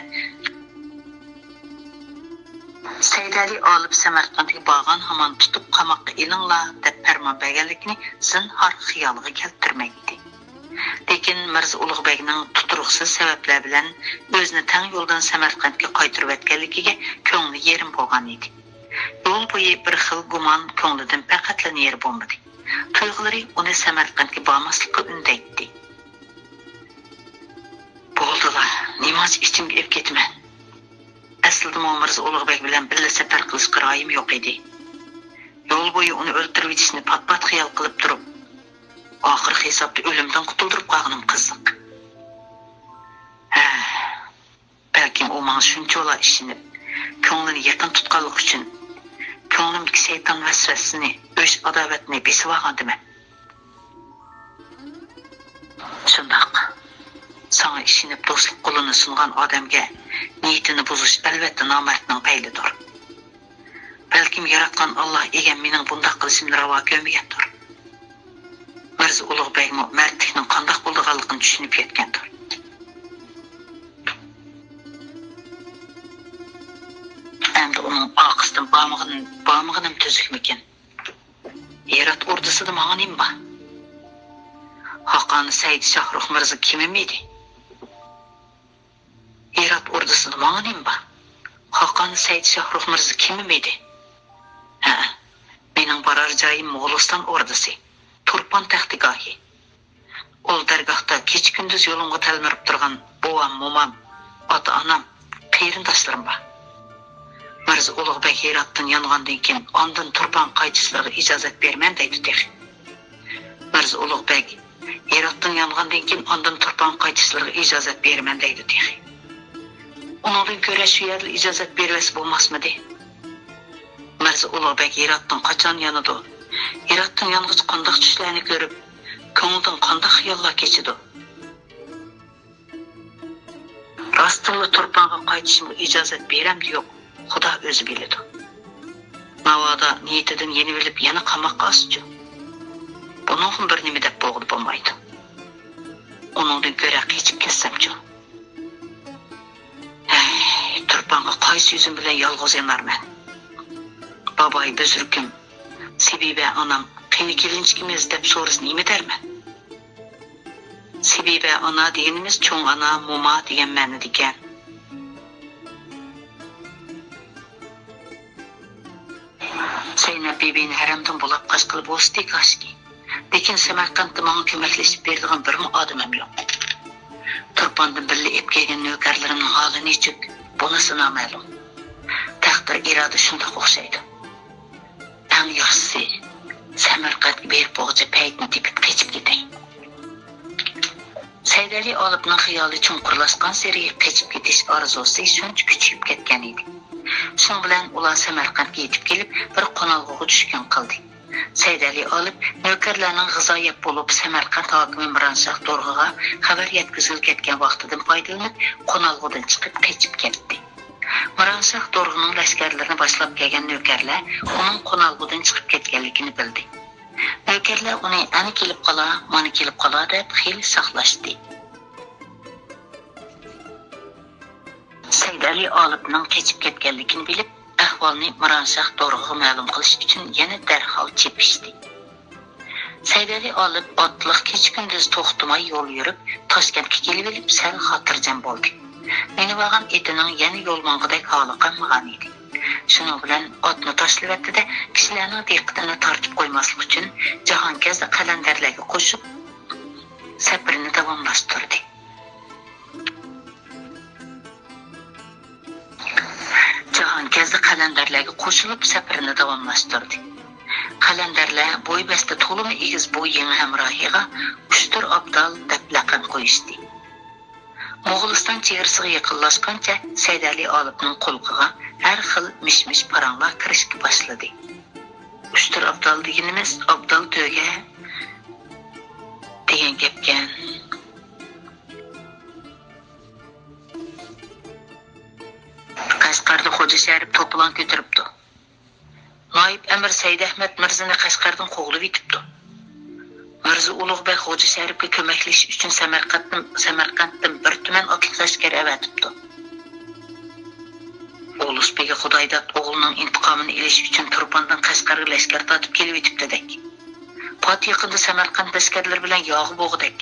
Saydali olib Samarqandga borgan hamon tutib qamoqqa ilinglar deb farmon berganlikni zinhor xiyoliga keltirmaydi. Lekin Mirza Ulug'bekning tuturuqsiz sabablar bilan o'zini tang yo'ldan Samarqandga qaytarib o'tganligiga ko'ngli yerim bo'lgan edi. Yo'l bo'yi bir xil gumon ko'nglidan faqatla yer bo'lmadi. Tuyg'ulari uni Samarqandga bormaslikka undaydi. Bo'ldilar, nimoz ichimga ep ketman. Aslida Mirza Ulug'bek bilan birga safar qilish qiroyim yo'q edi. Yo'l bo'yi uni o'ldirib etishni pat-pat xiyol qilib turib, oxir hisobda o'limdan qutuldirib qolganim qiziq. Balkim u menga shunchalar ishinib, ko'nglini yaqin tutganlik uchun ko'nglimdagi shayton vasvasasini, o'sh adovatni besib olgandim. Shundoq. Sana ishinib do'stlik qo'lini sungan odamga niyatini buzish albatta nomardning paylidir. Balkim yaratgan Alloh egan mening bunday qilishimni ravo ko'rmagandir. Mirza Ulug'bekmi mardlikning qanday bo'lganligini tushunib yetgandir. Endi uning oqisdan bağmağının tüzükmikin. Herat ordusida manga nima bor? Haqqani Said Shohrux Mirza kimim edi? Herat ordusida manga nima bor? Haqqani Said Shohrux Mirza kimim edi? Mening borar joyim Mo'g'uliston ordusi, Turpon taxtigohi. Ol dargohda kech-kunduz yo'limga talmirib turgan bovam, momam, ota-onam, qarindoshlarim bor. Mirza Ulug'bek Heratdan yongandan keyin ondan Turpon qaytishlariga ijozat berman deydi texi. Mirza Ulug'bek Heratdan yongandan keyin ondan Turpon qaytishlariga ijozat berman deydi texi. Uningdan ko'ra shu yerda ijozat bervasi bo'lmasmidi? Mirza Ulug'bek Heratdan qachon yonadi? Heratdan yong'ich qanday tushlarni ko'rib, ko'ngildan qanday xiyollar kechidi? Rostilla Turponga qaytishimga ijozat beramdi yo'q? Xudo o'zi biladi. Navoda niyatidan yeni bilib yana qamoqqa oschi. Buning bir nima deb bo'g'ib bo'lmaydi. Uningdan ko'ra qechib ketsam-chi. Turponga qaysi yuzim bilan yolg'iz emarman. Baboy bizurkim, Sibiba onam qani kelinchimiz deb so'rasa nima derman? Sibiba ona deganimiz cho'ng ona, mo'ma degan ma'noda ekan. Zaynab Bebeni haramdan bulab qaçqılı bosti kaşki. Lekin Samarqandda manga köməkləşib berdiğin bir adamım yo'q. Turpandan birli ep kelgan nökərlərimin halı nechuk, bunisi nama'lum. Taqdir iroda shundoq o'xshaydi. Eng yaxshisi Samarqandga berib bo'g'cha paytni tepib kechib ketay. Saydali olibning xiyoli chunqurlashgan sari kechib ketish orzusi shuncha kuchayib ketgan edi. Shuning bilan ular Samarqandga yetib kelib, bir qo'nalg'uga tushgan qildi. Saydali olib nökərlərinin g'azoyat bo'lib Samarqand hokimi Miranshah To'rg'iga xabar yetkazilib ketgan vaqtidan foydalanib, qo'nalg'udan chiqib kechib ketdi. Miranshah To'rg'ining lashkarlarini boshlab kelgan nökərlər uning qo'nalg'udan chiqib ketganligini bildi. Nökərlər uni ani kelib qola, mana kelib qola deb xeyli saqlashdi. Saydali olibning kechib ketganligini bilib, ahvolni Miranshah To'rg'iga ma'lum qilish uchun yana darhol chepishdi. Saydali olib otliq kech-kunduz to'xtamay yo'l yurib, Toshkentga kelib olib, sal xotirjam bo'ldi. Meni vagan etining yana yo'lmong'idek holi qolmagan edi. Shuning bilan otni tashlab-da, kishilarning diqqatini tortib qo'ymaslik uchun Jahongazda qalandarlarga qo'shib safarini davomlashtirdi. Jahongazda qalandarlarga qo'shilib safarini davomlashtirdi. Qalandarlar bo'ybasta to'limi egiz bo'yin hamrohiga Ushtur Abdal deb laqab qo'yishdi. Mo'g'uliston chegarasiga yaqinlashgancha Saydali olibning qo'lqiga har xil mish-mish paranglar kirishga boshladi. Ushtur Abdal deganimiz Abdal to'ga degan gapgan. Qashqarda Xo'ja Sharif to'plan ko'taribdi. Noib Amir Said Ahmad Mirzani Qashqardan qo'g'lib etibdi. Mirza Ulug'bek Xo'ja Sharifga ko'maklashish uchun Samarqanddan bir tuman otliq askar avatibdi. Ulusbekga Xudoydat o'g'lining intiqomini olish uchun Turpandan Qashqarga lashkar tortib kelib etibdi-dak. Pot yaqinda Samarqand askarlari bilan yog'i bo'g'dak.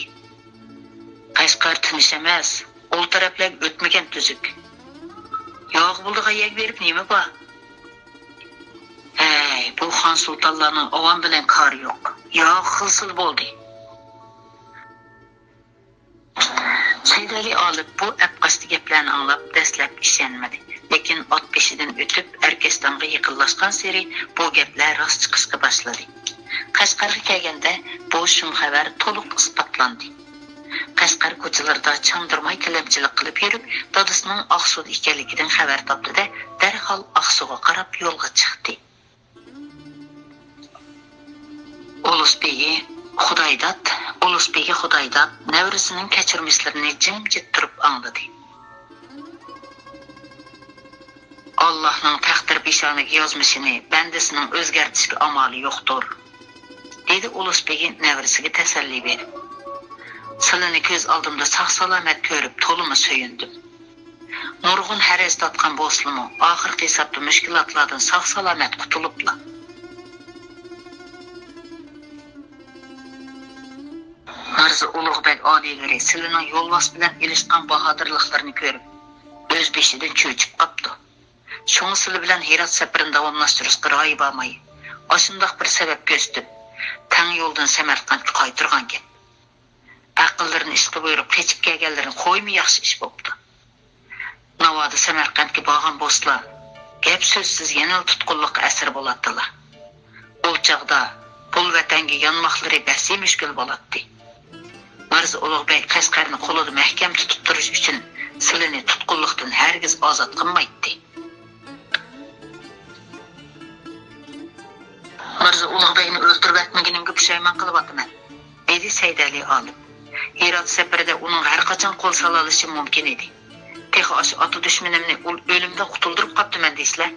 Qashqar tinish emas, ol taraflar o'tmagan tuzuk. Yog'i buldiga yeg berib nima bor? Bu Xon sultonlarning ovam bilan kori yo'q. Yog' xilsil bo'ldi. Saydali olib bu apqasti gaplarni anglab dastlab ishonmadi. Lekin ot peshidan o'tib Arkestonga yaqinlashgan sari bu gaplar rost chiqishga boshladi. Qashqarga kelganda bu shum xabar to'liq isbotlandi. Qashqar ko'chalarida chandirmay tilamchilik qilib yurib, dadasining Oqsud ekanligidan xabar topdi-da, darhol Oqsudga qarab yo'lga chiqdi. Ulusbegi Xudoydat navrisining kechirmishlarini jimjit turib angladi. Allohning taqdir peshoniga yozmishini bandasining o'zgartirishga amali yo'qdir, dedi Ulusbegi navrisiga tasalli berib. Silini ko'z oldimda sog'-salomat ko'rib to'limi so'yindim. Nurg'un haraz tatgan bo'slimi oxirgi hisobda mushkulotlardan sog'-salomat qutulibla. Mirza Ulug'bek oliylari silining yo'lbos bilan ilishgan bahodirliklarini ko'rib, o'z beshidan cho'chib qopdi. Shunga sili bilan Herat safarini davomlashtirishga ro'yi bo'lmay, oshundoq bir sabab ko'rsatib, tang yo'ldan Samarqandga qaytirgan gap. Aqllarini ishga buyurib kechib kelganlarini qo'ymi yaxshi ish bo'pti. Navoda Samarqandga borgan bo'slar, gap so'zsiz yana tutqunlik asir bo'ladilar. Bu chaqda pul vatanga yonmoqlari basi mushkul bo'ladi. Mirza Ulug'bek Qashqarni qo'lida mahkam tutib turish uchun silini tutqunlikdan hargiz ozod qilmaydi. Mirza Ulug'bekni o'ldirib atmaganimga pushaymon qilyapman, dedi Saydali olib. Herat safarida uning har qachon qo'l sola olishi mumkin edi. Texo oti dushmanimni o'limdan qutuldirib qoptiman deysizlar.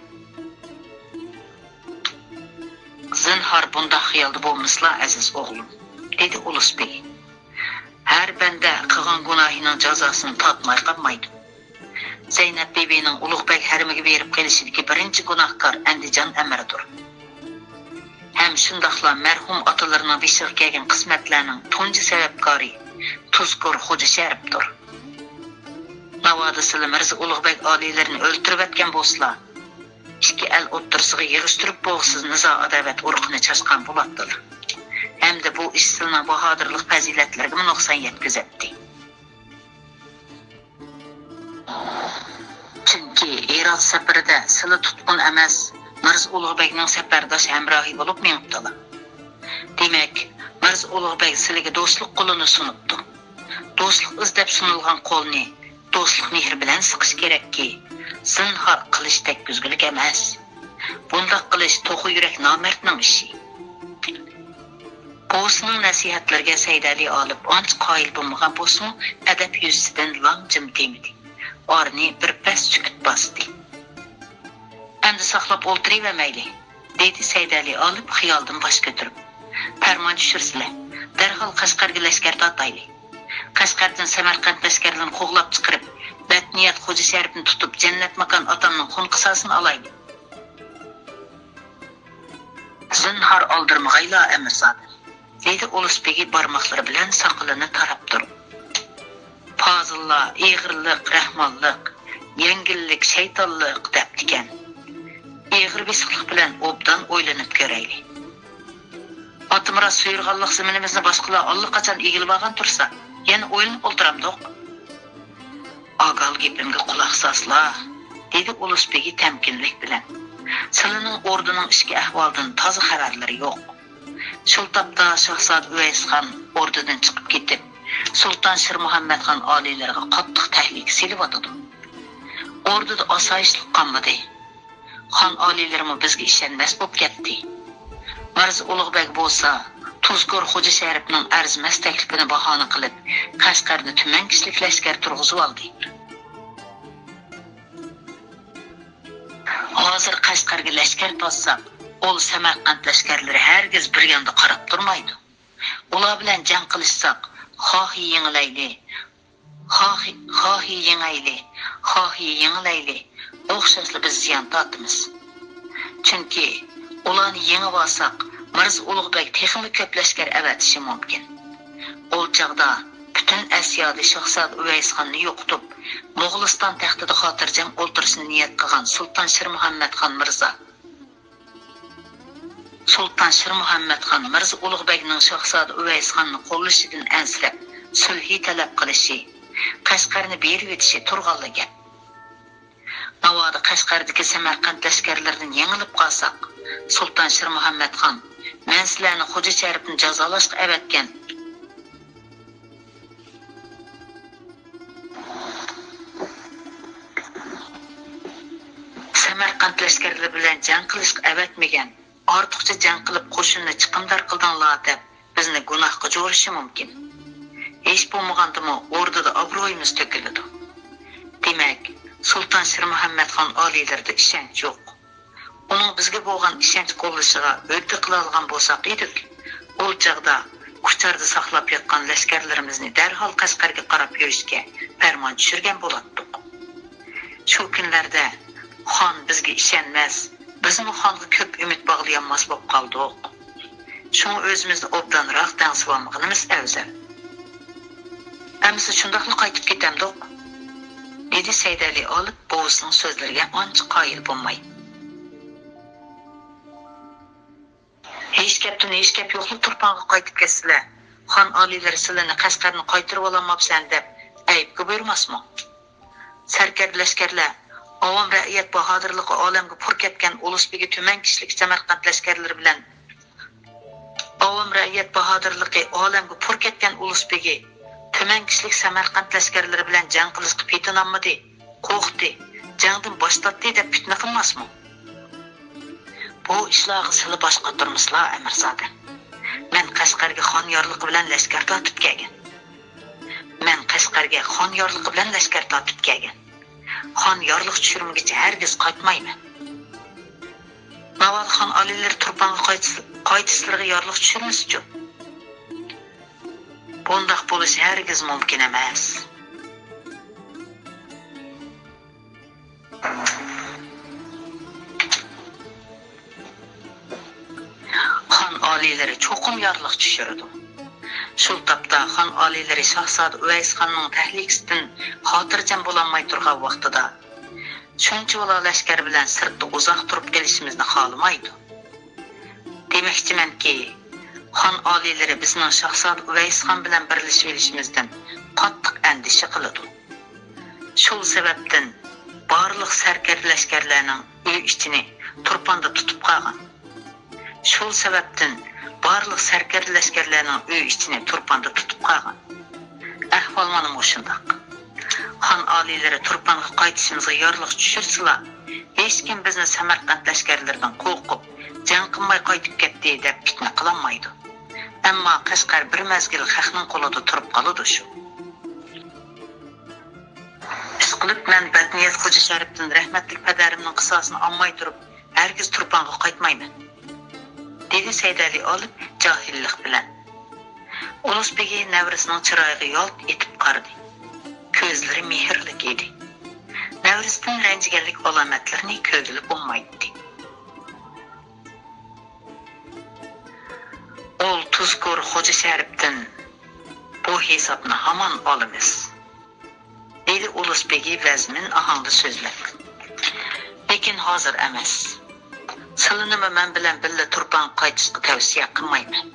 Zinhor bunda xiyolda bo'lmaslar aziz o'g'lim, dedi Ulusbek. Har banda qilgan gunohining jazosini tatmay qolmaydi. Zaynab bebining Ulug'bek haramiga berib kelishidagi birinchi gunohkor Andijon amiridir. Ham shundoqla marhum otalarining beshiga kelgan qismatlarning tunji sababkori Tuzkur Xo'ja Sharifdir. Navoda Mirza Ulug'bek oliylarini o'ltirib atgan bo'lsalar, ikki el o'ttirsiga yig'ishtirib bo'g'siz nizo adovat urug'ini chashqan bo'latdilar. Hamda bu ishsilning bahodirlik fazilatlariga nuqson yetkazadi. Chunki Iroq safarida sili tutqun emas, Mirza Ulug'bekning safardosh hamrohi bo'lib menibdilar. Demak, Mirza Ulug'bek sizga do'stlik qo'lini sunibdi. Do'stlik izlab sunilgan qo'lni do'stlik mehr bilan siqish kerakki, zinhor qilish tekkizgulik emas. Bundaq qilish to'g'ri yurak nomardning ishi. Bo'sning nasihatlariga Saydali olib ancha qoyil bo'lmagan bo'lsa, adab yuzasidan lam-jim demidi. Orni bir pas sukut bosdi. Endi saqlab o'tiravermayli, dedi Saydali olib xiyoldan bosh ko'tarib. Farmon tushirsizlar. Darhol Qashqarga lashkar tortayli. Qashqardan Samarqand lashkarlarini qo'g'lab chiqarib, Batniyat Xo'ja Sharifni tutib, jannat makon otamning xun qisosini olayli. Zinhor oldirmag'ayla Amirzodam, dedi Ulusbegi barmoqlari bilan soqolini tarab turib. Fozillo, ig'irlik, rahmonlik, yengillik, shaytonlik deb ekan. Ig'ir bisiqlik bilan obdan o'ylanib ko'rayli. Otimra suyurg'anlik ziminimizni boshqalar allaqachon egilib olgan tursa, yana o'ylanib o'ltiramdiq. Agal gapimga quloq sosla, dedi Ulusbegi tamkinlik bilan. Sizlarning ordining ichki ahvolidan toza xabarlari yo'q. Shul topda Shahzod Uvaysxon ordidan chiqib ketib, Sulton Shir Muhammadxon oliylariga qattiq tahlik silib otdi. Ordida osoyishlik qolmadi. Xon oliylarimi bizga ishonmas bo'lib ketdi. Mirza Ulug'bek bo'lsa, Tuzkor Xo'ja Sharifning arzimas taklifini bahona qilib, Qashqarda tuman kishilik lashkar turg'izib oldi. Hozir Qashqarga lashkar to'ssaq, ol Samarqand lashkarlari hargiz bir yonda qarab turmaydi. Ular bilan jang qilishsak, xohi yenglayli, xohi yenglayli, o'xshashli biz ziyon tortamiz. Chunki ularni yengib olsak, Mirza Ulug'bek texnik ko'p lashkar avatishi mumkin. Ol chaqda butun Asiyoda Shahzod Uvaysxonni yo'qotib, Mo'g'uliston taxtida xotirjam o'ltirishni niyat qilgan Sulton Shir Muhammadxon Mirza Ulug'bekning Shahzod Uvaysxonni qo'llashidan ansirab, sulhiy talab qilishi, Qashqarni berib etishi turg'anli gap. Navoda Qashqardagi Samarqand lashkarlaridan yengilib qolsak, Sulton Shir Muhammadxon men sizlarni Xo'ja Sharifni jazolashga avatgan. Samarqand lashkarlari bilan jang qilishga avatmagan. Ortiqcha jang qilib qo'shinni chiqimdor qildinglar deb bizni gunohga jo'rishi mumkin. Hech bo'lmagandimi o'rdida obro'yimiz to'kiladi. Demak, Sulton Shir Muhammadxon oliylarida ishonch yo'q. Uning bizga bo'lgan ishonch qo'llashiga o'rta qila olgan bo'lsak edik, u chaqda Qucharda saqlab yotgan lashkarlarimizni darhol Qashqarga qarab yurishga farmon tushirgan bo'lardik. Shu kunlarda xon bizga ishonmas, bizning xonga ko'p umid bog'layolmas bo'lib qoldik. Shuni o'zimizni obdanroq dansib olmaganimiz afzal. Amsa shundaqli qaytib ketamdik, dedi Saydali olib bo'g'isining so'zlariga ancha qoyil bo'lmay. Hech gap yo'qlik turpanga qaytib ketsizlar. Xon oliylari sizlarni Qashqarni qaytirib ololmabsan deb aybga buyurmasmi? Sarkar lashkarlar avom ra'iyat bahodirligi olamga pur ketgan Ulusbegi tuman kishilik Samarqand lashkarlari bilan avom ra'iyat bahodirligi olamga pur ketgan Ulusbegi tuman kishilik Samarqand lashkarlari bilan jang qilishga petinolmadi, qo'rqdi, jangdan bosh tortdi deb fitna qilmasmi? Bu ishlarga sizlar boshqa turmislar, Amirzodam. Men Qashqarga xon yorligi bilan lashkar tortib kelgan. Xon yorliq tushirmagicha hargiz qaytmayman. Navoiy xon oliylar turpanga qaytishlariga yorliq tushirmas-ku. Bundaq bo'lishi hargiz mumkin emas. Xon oliylari cho'qim yorliq tushirdi. Shu topda xon oliylari Shahzod Uvaysxonning tahlikasidan xotirjam bo'lolmay turgan vaqtida Shuncha ola lashkar bilan sirtda uzoq turib kelishimizni xohlamaydi. Demoqchimanki, xon oliylari bizning Shahzoda Uvaysxon bilan birlashib olishimizdan qattiq andisha qiladi. Shu sababdan barliq sarkar lashkarlarning uy ichini turpanda tutib qolgan. Shu sababdan barliq sarkar lashkarlarning uy ichini turpanda tutib qolgan. Ahvol mana shundoq. Xon oliylari turpanga qaytishimizga yorliq tushirsalar, hech kim bizni Samarqand lashkarlaridan qo'rqib, jang qilmay qaytib ketdi deb fitna qilolmaydi. Ammo Qashqar bir mazgil xalqning qo'lida turib qoladi shu. Ishqilib men Batniyat Xo'ja Sharifdan rahmatli padarimning qisosini olmay turib, hargiz turpanga qaytmayman. Dedi Saydali olib johillik bilan. Ulusbegi Navrisining chiroyiga yolt etib qaradi. Ko'zlari mehrlik edi. Navrisdan ranjiganlik alomatlarini ko'rgili bo'lmaydi. Ol tuzkur Xo'ja Sharifdan bu hisobni hamon olamiz. Dedi Ulusbegi vazmin ohangda so'zlab. Lekin hozir emas. Silinimi men bilan birga turpan qaytishga tavsiya qilmayman.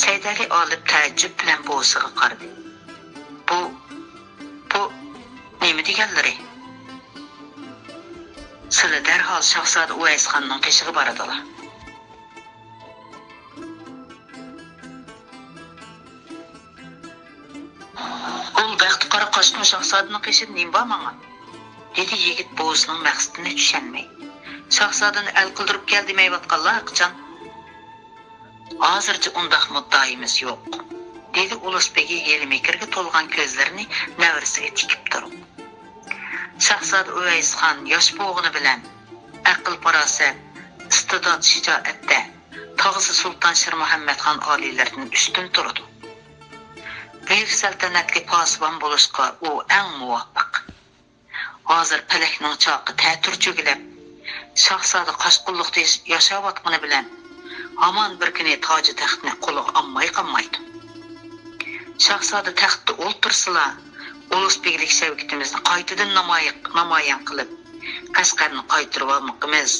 Saydali olib taajjub bilan bo'g'ziga qaradi. Bu nima deganlari? Sizlar darhol Shahzoda Uvaysxonning qishig'i boradilar. Ul vaqti qara qochqin Shahzodaning qishida nima bor menga? Dedi yigit bo'g'zining maqsadini tushunmay. Shahzodani el qildirib kel demayotganlar qachon? Hozircha undaq muddaimiz yo'q. Dedi Ulusbegi yelmekirga to'lgan ko'zlarini navrisiga tikib turib. Shahzoda Uvaysxon yosh bo'g'ini bilan aql farosat, istidod shijoatda tog'isi Sulton Shir Muhammadxon oliylarining ustun turadi. Buyuk saltanatga posbon bo'lishga u eng muvaffaq. Hozir palakning choqi ta'tur cho'gilib, Shahzoda qoshqulluqda yashayotgani bilan hamon bir kuni toji taxtni qo'liga olmay qolmaydi. Shahzoda taxtda o'ltirsalar, Ulusbeglik shavkatimizni qaytadan namoyon qilib, Qashqarni qaytirib olmoqimiz.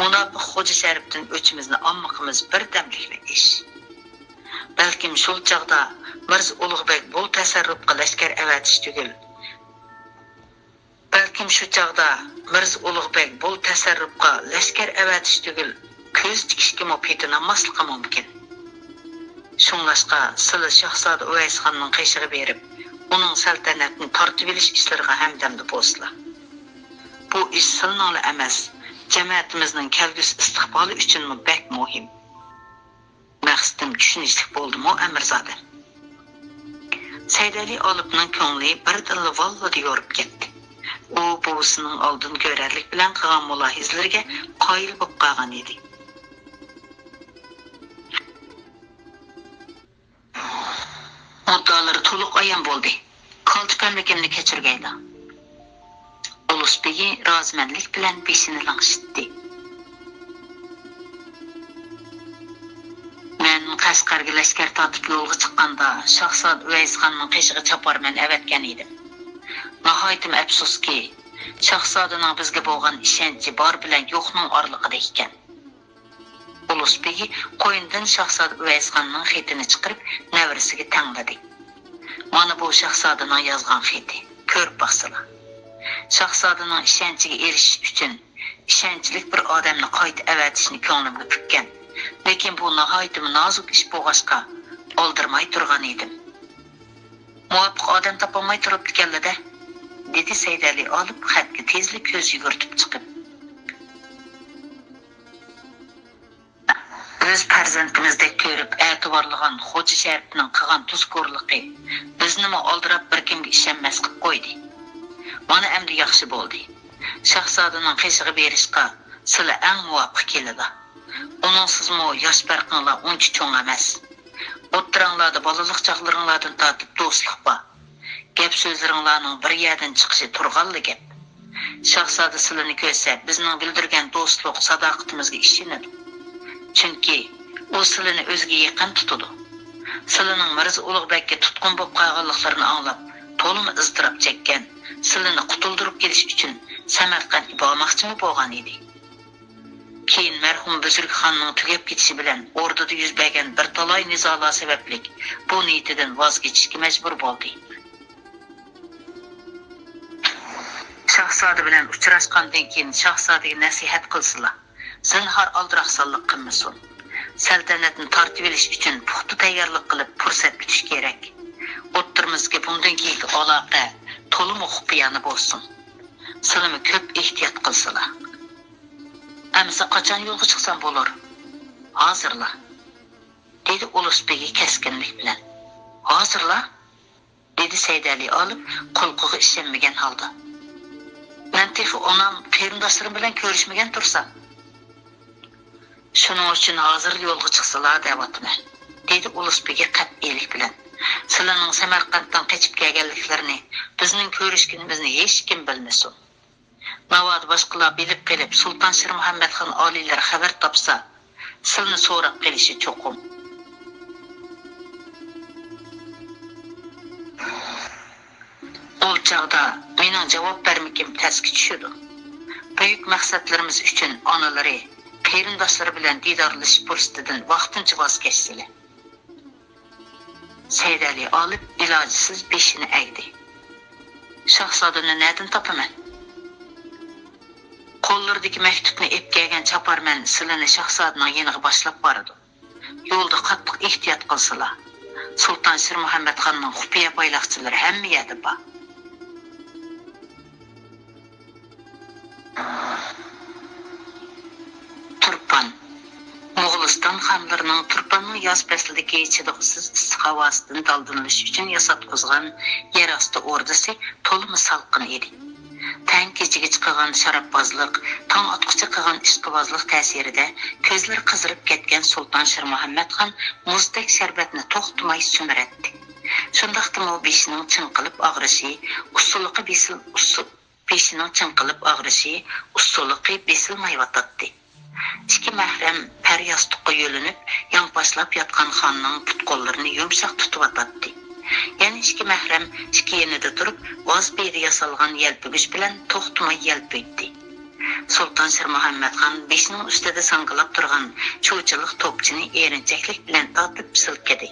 Munofiq Xo'ja Sharifdan o'chimizni olmoqimiz bir damlik ish. Balkim shu chaqda Mirza Ulug'bek bu tasarrufga lashkar avatish tugul. Ko'z tikishga mo'pitinamasligi mumkin. Shunglashqa Sili Shahzoda Uvaysxonning qishig'i berib, uning saltanatini tortib olish ishlariga hamdamda bo'lsa. Bu ish silnoli emas, jamoatimizning kelgusi istiqboli uchun bek muhim. Maqsadim tushunishlik bo'ldimi, Amirzoda? Saydali olibning ko'ngli birdilla vallada yorib ketdi. U buvisining oldin ko'rarlik bilan qilgan mulohizlarga qoyil bo'lib qolgan edi. Muddalar to'liq ayon bo'ldi. Qaltiqanligimni kechirgaydi. Ulusbegi rozmanlik bilan beshini langshitdi. Men Qashqarga lashkar tortib yo'lga chiqqanda Shahzoda Uvaysxonning qishig'i chaparman avatgan edim. Nihoyatim afsuski, Shahzodaning bizga bo'lgan ishonchi bor bilan yo'qning orlig'ida ekan. Ulusbegi qo'yindan Shahzoda Uvaysxonning xetini chiqarib navrisiga tangladi. Mana bu Shahzodaning yozgan xeti. Ko'rib baqsizlar. Shahzodaning ishonchiga erishish uchun ishonchlik bir odamni qayta avatishni ko'nglimga pukkan. Lekin bu nihoyatim nozik ish bo'lg'ashqa oldirmay turgan edim. Muvaffaq odam topolmay turibdi kallada, dedi Saydali olib xatga tezlik ko'z yugurtib chiqib. O'z farzandimizdek ko'rib e'tiborlagan Xo'ja Sharifning qilgan tuzkorligi bizni oldirab bir kimga ishonmas qilib qo'ydi. Mana endi yaxshi bo'ldi. Shahzodaning qishig'i berishga sizlar eng muvaffaq keladi. Uningsizmi yosh farqinglar uncha cho'ng emas. O'ttiranglarda bolalik chaqlaringlardan tortib do'stlik bor. Gap so'zlaringlarning bir yerdan chiqishi turg'anli gap. Shahzoda sizlarni ko'rsa, bizning bildirgan do'stlik, sadoqatimizga ishonadi. Chunki u sizlarni o'ziga yaqin tutadi. Сылының Mirza Ulug'bekka tutqun bo'lib qolganliklarini anglab, to'liq iztirob chekkan. Silini qutuldirib kelish uchun Samarqandga bormoqchimi bo'lgan edi. Keyin marhum Buzruk xonning tugab ketishi bilan o'rdada yuz bergan bir talay nizolar sababli bu niyatidan voz kechishga majbur bo'ldi. Shahzoda bilan uchrashgandan keyin shahzodaga nasihat qilsinlar. Zinhor aldiraqsonlik qilmasin. Saltanatni tortib olish uchun puxta tayyorlik qilib fursat kutish kerak. O'ttirimizga bundan keyingi aloqa to'liq xufiyani bo'lsin. Silimi ko'p ehtiyot qilsinlar. Amsa qachon yo'lga chiqsam bo'lar? Hozirla, dedi Ulusbegi keskinlik bilan. Hozirla, dedi Saydali olib, qo'lqig'i ishlanmagan holda. Men texi onam qarindoshlarim bilan ko'rishmagan tursam. Shuning uchun hozir yo'lga chiqsalar deyapman, dedi Ulusbegi qat'iylik bilan. Sizlarning Samarqanddan qochib kelganliklarini, bizning ko'rishganimizni hech kim bilmasin. Navad boshqalar bilib kelib, Sultan Shir Muhammadxon oliylar xabar topsa, silni so'rab kelishi cho'qim. Ol chaqda mening javob bermakim tasga tushdi. Buyuk maqsadlarimiz uchun onalari, qarindoshlari bilan didorlashish fursatidan vaqtincha voz kechdilar. Saydali olib ilojisiz beshini egdi. Shahzodani nerdan topaman? Qo'llaridagi maktubni epkagan chaparman silini shahzodaning yeniga boshlab bordi. Yo'lda qattiq ehtiyot qilsalar. Sultan Shir Muhammadxonning xufiya bayroqchilari hamma yerda bor. Turpan Mo'g'uliston xonlarining Turpanning yoz faslidagi chidiqsiz issiq havosidan daldinlish uchun yasatqizgan yer osti o'rdasi to'liq salqin edi. Tang kechiga chiqqan sharobozlik, tong otquchi qilgan ishqibozlik ta'sirida ko'zlar qizirib ketgan Sulton Shir Muhammadxon muzdek sharbatni to'xtamay sumiratdi. Shundaqdimi beshining chinqilib og'rishi, usuliqi besilmayotdi. İki mahram paryostiqqa yo'linib, yonboshlab yotgan xonning put-qo'llarini yumshoq tutib atdi. Yani iki mahram iki yanida turib, vazbeyda yasalgan yelpigich bilan to'xtamay yelpiydi. Sultan Shir Muhammadxon beshining ustida sangilab turgan cho'chilik to'pchini erinchaklik bilan tortib silkidi.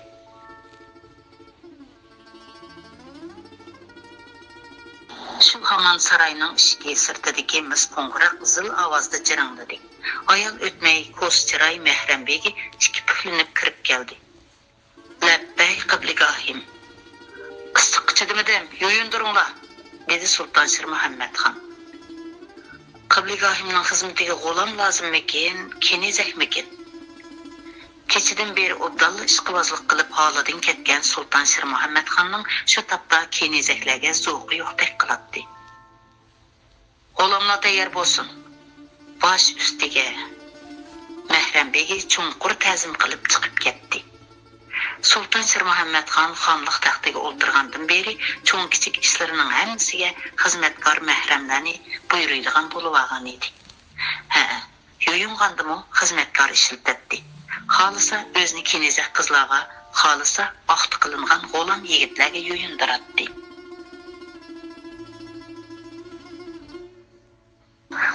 Shu hamon saroyning ishki sirtidagi mis qo'ng'iroq zil ovozda jiringladi. Ayol o'tmay ko'z chiroy Mehrambegi ikki puklinib kirib keldi. Labbay qibligohim. Issiq chidimidim, yo'yindiringlar, dedi Sulton Shir Muhammadxon. Qibligohimning xizmatiga g'olam lozimmikin, kenizakmikin? Kechidan beri obdalli ishqibozlik qilib holidan ketgan Sulton Shir Muhammadxonning shu topda kenizaklarga zo'qi yo'qdek qiladi. G'olamlar tayyor bo'lsin. Bosh ustiga Mehrambegi chunqur ta'zim qilib chiqib ketdi. Sulton Shir Muhammadxon xonlik taxtiga o'ltirgandan beri cho'ng kichik ishlarining hammasiga xizmatkor mahramlarni buyuradigan bo'lib olgan edi. Yo'yingandimi xizmatkor ishlatdi. Xolisa o'zini kenizak qizlarga, xolisa vaqt qilingan g'olam yigitlarga yo'yindiratdi.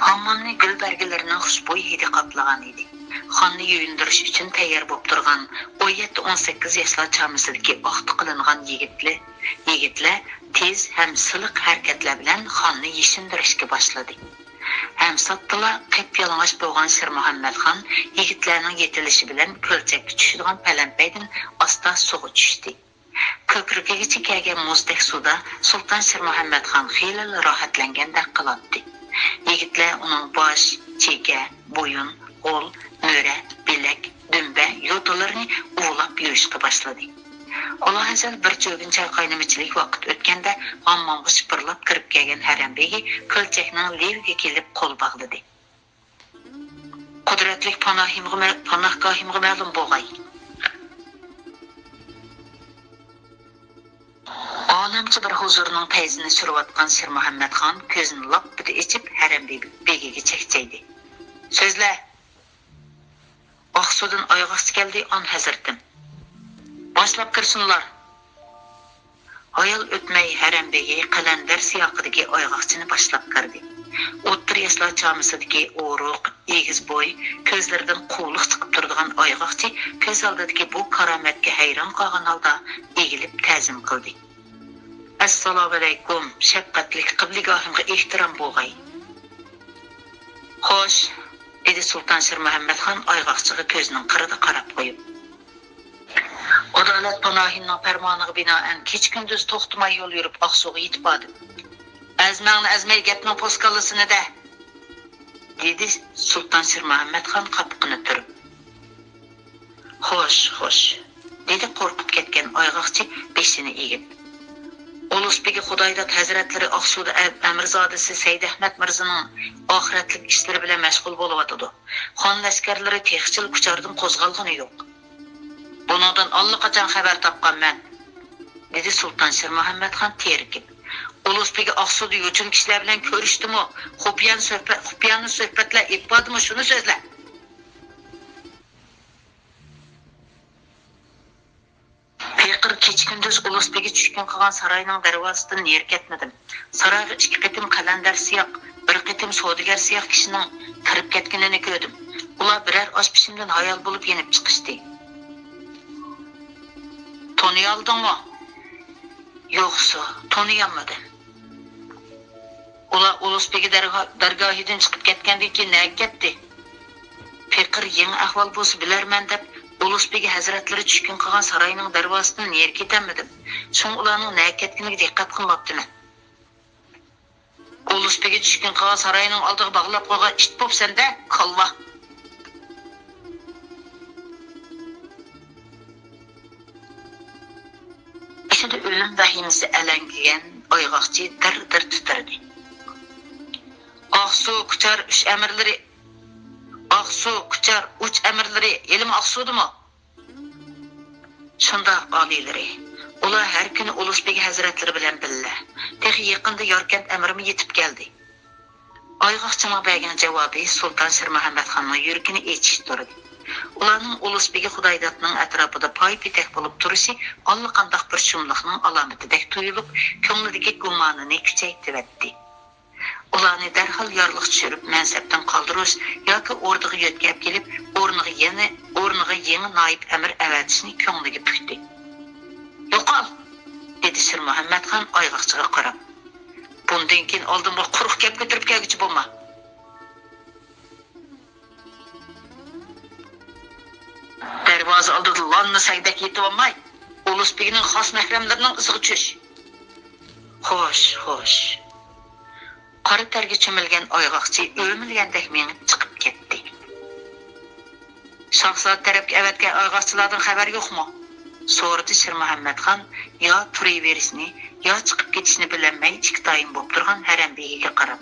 Hammonni gul barglarining xushbo'y hidi qoplagan edi. Xonni yo'yindirish uchun tayyor bo'lib turgan 17-18 yoshlar chamisidagi vaqt qilingan yigitlar tez ham siliq harakatlar bilan xonni yeshindirishga boshladi. Ham sottila qip yalang'och bo'lgan Shir Muhammadxon yigitlarning yetilishi bilan ko'lchakka tushadigan palampaydan asta suvga tushdi. Ko'krigigacha kelgan muzdek suvda Sulton Shir Muhammadxon xiyla rohatlangandek qiladi. Yigitlar uning bosh, cheka, bo'yin, qo'l, mo'ra, bilak, dumba, yo'talarini uvlab yurishga boshladi. Allohazal bir cho'gin choy qaynamichilik vaqt o'tganda hammonga shipirlab kirib kelgan Harambegi ko'lchakning leviga kelib qo'l bog'ladi. Qudratli panohgohimga ma'lum bo'lg'ay. Olamchi bir huzurning payzini surayotgan Shir Muhammadxon ko'zini loppida ichib Harambegiga chekchaydi. So'zla. Oqsudan oyg'oqsi keldi on hazratim. Başlap kirsinlar. Ayal ötmey Harambegi Qalandar siyaqidagi oyg'oqchini başlap kirdi. O'ttir yaşlar çamısıdaki oruq, egiz boy, ko'zlaridan quvliq chiqib turadigan oyg'oqchi ko'z oldidagi bu karomatga hayron qolgan holda egilib ta'zim qildi. Assalomu alaykum, shafqatli qibligohimga ehtirom bo'lg'ay. Xo'sh, dedi Sultan Shir Muhammadxon oyg'oqchiga ko'zining qirida qarab qo'yib. Adalet panahining farmoniga binoan kech kunduz to'xtamay yo'l yurib Oqsuga yetib bordim. Azmangni azmay gapning poskallasini da, dedi Sultan Shir Muhammadxon qapqinib turib. Xo'sh, dedi qo'rqib ketgan oyg'oqchi beshini egib. Ulusbegi Xudoydat hazratlari Oqsuda Amirzodasi Said Ahmad Mirzaning oxiratlik ishlari bilan mashg'ul bo'lib o'tadi. Xon askarlari texchil kuchardan qo'zg'algani yo'q. Bundan allaqachon xabar topganman, dedi Sultan Shir Muhammadxon terkib. Ulusbegi Oqsuda yo'chin kishilar bilan ko'rishdimi? Xupiyanni suhbatlar ipodimi shuni so'zla. Peqir kechkunduz Ulusbegi tushgan qolgan saroyning darvozasidan yer ketmadim. Saroyga 2 qitim qalandar siyoq, 1 qitim savdogar siyoq kishining kirib ketganini ko'rdim. Ular birer osh pishimdan hayol bo'lib yenib chiqishdi. Toniy oldingmi? Yo'qsa, toniyaolmadim. Ular Ulusbegi dargohidan chiqib ketgandan keyin nega ketdi? Peqir yangi ahvol bo'lsa bilarman deb Ulusbegi hazratlari tushgan qolgan saroyning darvozasidan yer ketanmadim. So'ng ularning nega ketganiga diqqat qilmabdiman. Ulusbegi tushgan qolgan saroyning oldiga bog'lab qo'ygan it bo'psan-da, kolva. İçinde ölüm vahimisi əlengiyen oyg'oqchi dir tutirdi. Oqsu kuchar 3 amirlari, Oqsu kuchar 3 amirlari, elim Oqsudimi? Shunda oliylari. Ular har kuni Ulusbegi hazratlari bilan billa. Texi yaqinda Yorkent amirimi yetib keldi. Oyg'oqchining bergan javobi Sultan Shir Muhammadxonning yuragini echishtirdi. Ularning Ulusbegi Xudoydatning atrofida poy-pitak bo'lib turishi allaqanday bir shumliqning alomatidek tuyulib, ko'nglidagi gumonini kuchaytirdi. Ularni darhol yorliq tushirib mansabdan qoldirish yoki o'rniga yetkazib kelib, o'rniga yangi noib amir avatishni ko'ngliga pukdi. "Yo'qol", dedi Shir Muhammadxon oyg'oqchiga qarab. "Bundan keyin oldinga quruq gap ko'tarib kelguchi bo'lma." Darvoza oldida lonni sagdak yetib olmay, Ulusbegining xos mahramlarining iziga tushish. Xo'sh. Qora targa cho'milgan oyg'oqchi o'milgandek mengib chiqib ketdi. Shahzod tarafga avatgan oyg'oqchilardan xabar yo'qmi? So'radi Shir Muhammadxon, yo turaverishni, yo chiqib ketishni bilmay chiktoyin bo'lib turgan Harambegiga qarab.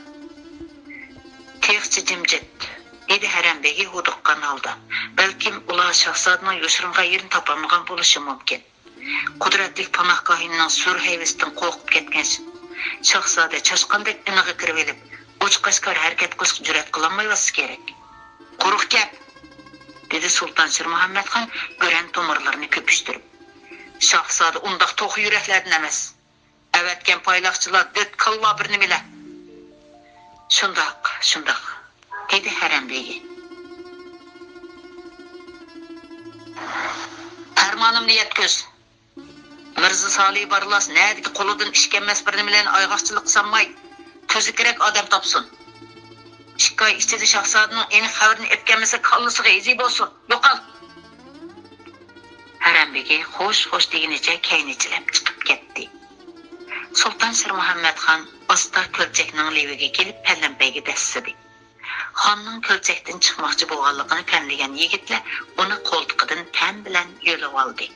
Texchi jimjit, dedi Harambegi huduqqan holda. Balkim ular shahzodning yo'shiringan yerini topolmagan bo'lishi mumkin. Qudratli panohgohining sur hayvisidan qo'rqib ketgan shahzoda chashqandek iniga kirib olib, o'chqashqar harakat qilishga jur'at qilolmayotsa kerak. "Quruq gap", dedi Sultan Shir Muhammadxon go'ran tomirlarini ko'pishtirib. "Shahzoda undaq to'q yuraklardan emas. Avatgan poyloqchilar did kalla bir nimalar." Shundoq, dedi Harambegi. "Farmonimni yetkaz. Mirza Solih Barlas nadiki qo'lidan ish kelmas bir nimalarni oyg'oqchilik qilmay, ko'zi kerak odam topsin. 2 oy ichida shahzodaning aniq xabarini etganmasa kallasiga izi bo'lsin. Yo'qol." Harambegi xo'sh degunicha kaynichilab chiqib ketdi. Sultan Shir Muhammadxon asta ko'lchakning leviga kelib Pallanbayga dassidi. Xonning ko'lchakdan chiqmoqchi bo'lganligini tanlagan yigitlar uni qo'ltiqidan tan bilan yo'lib oldi.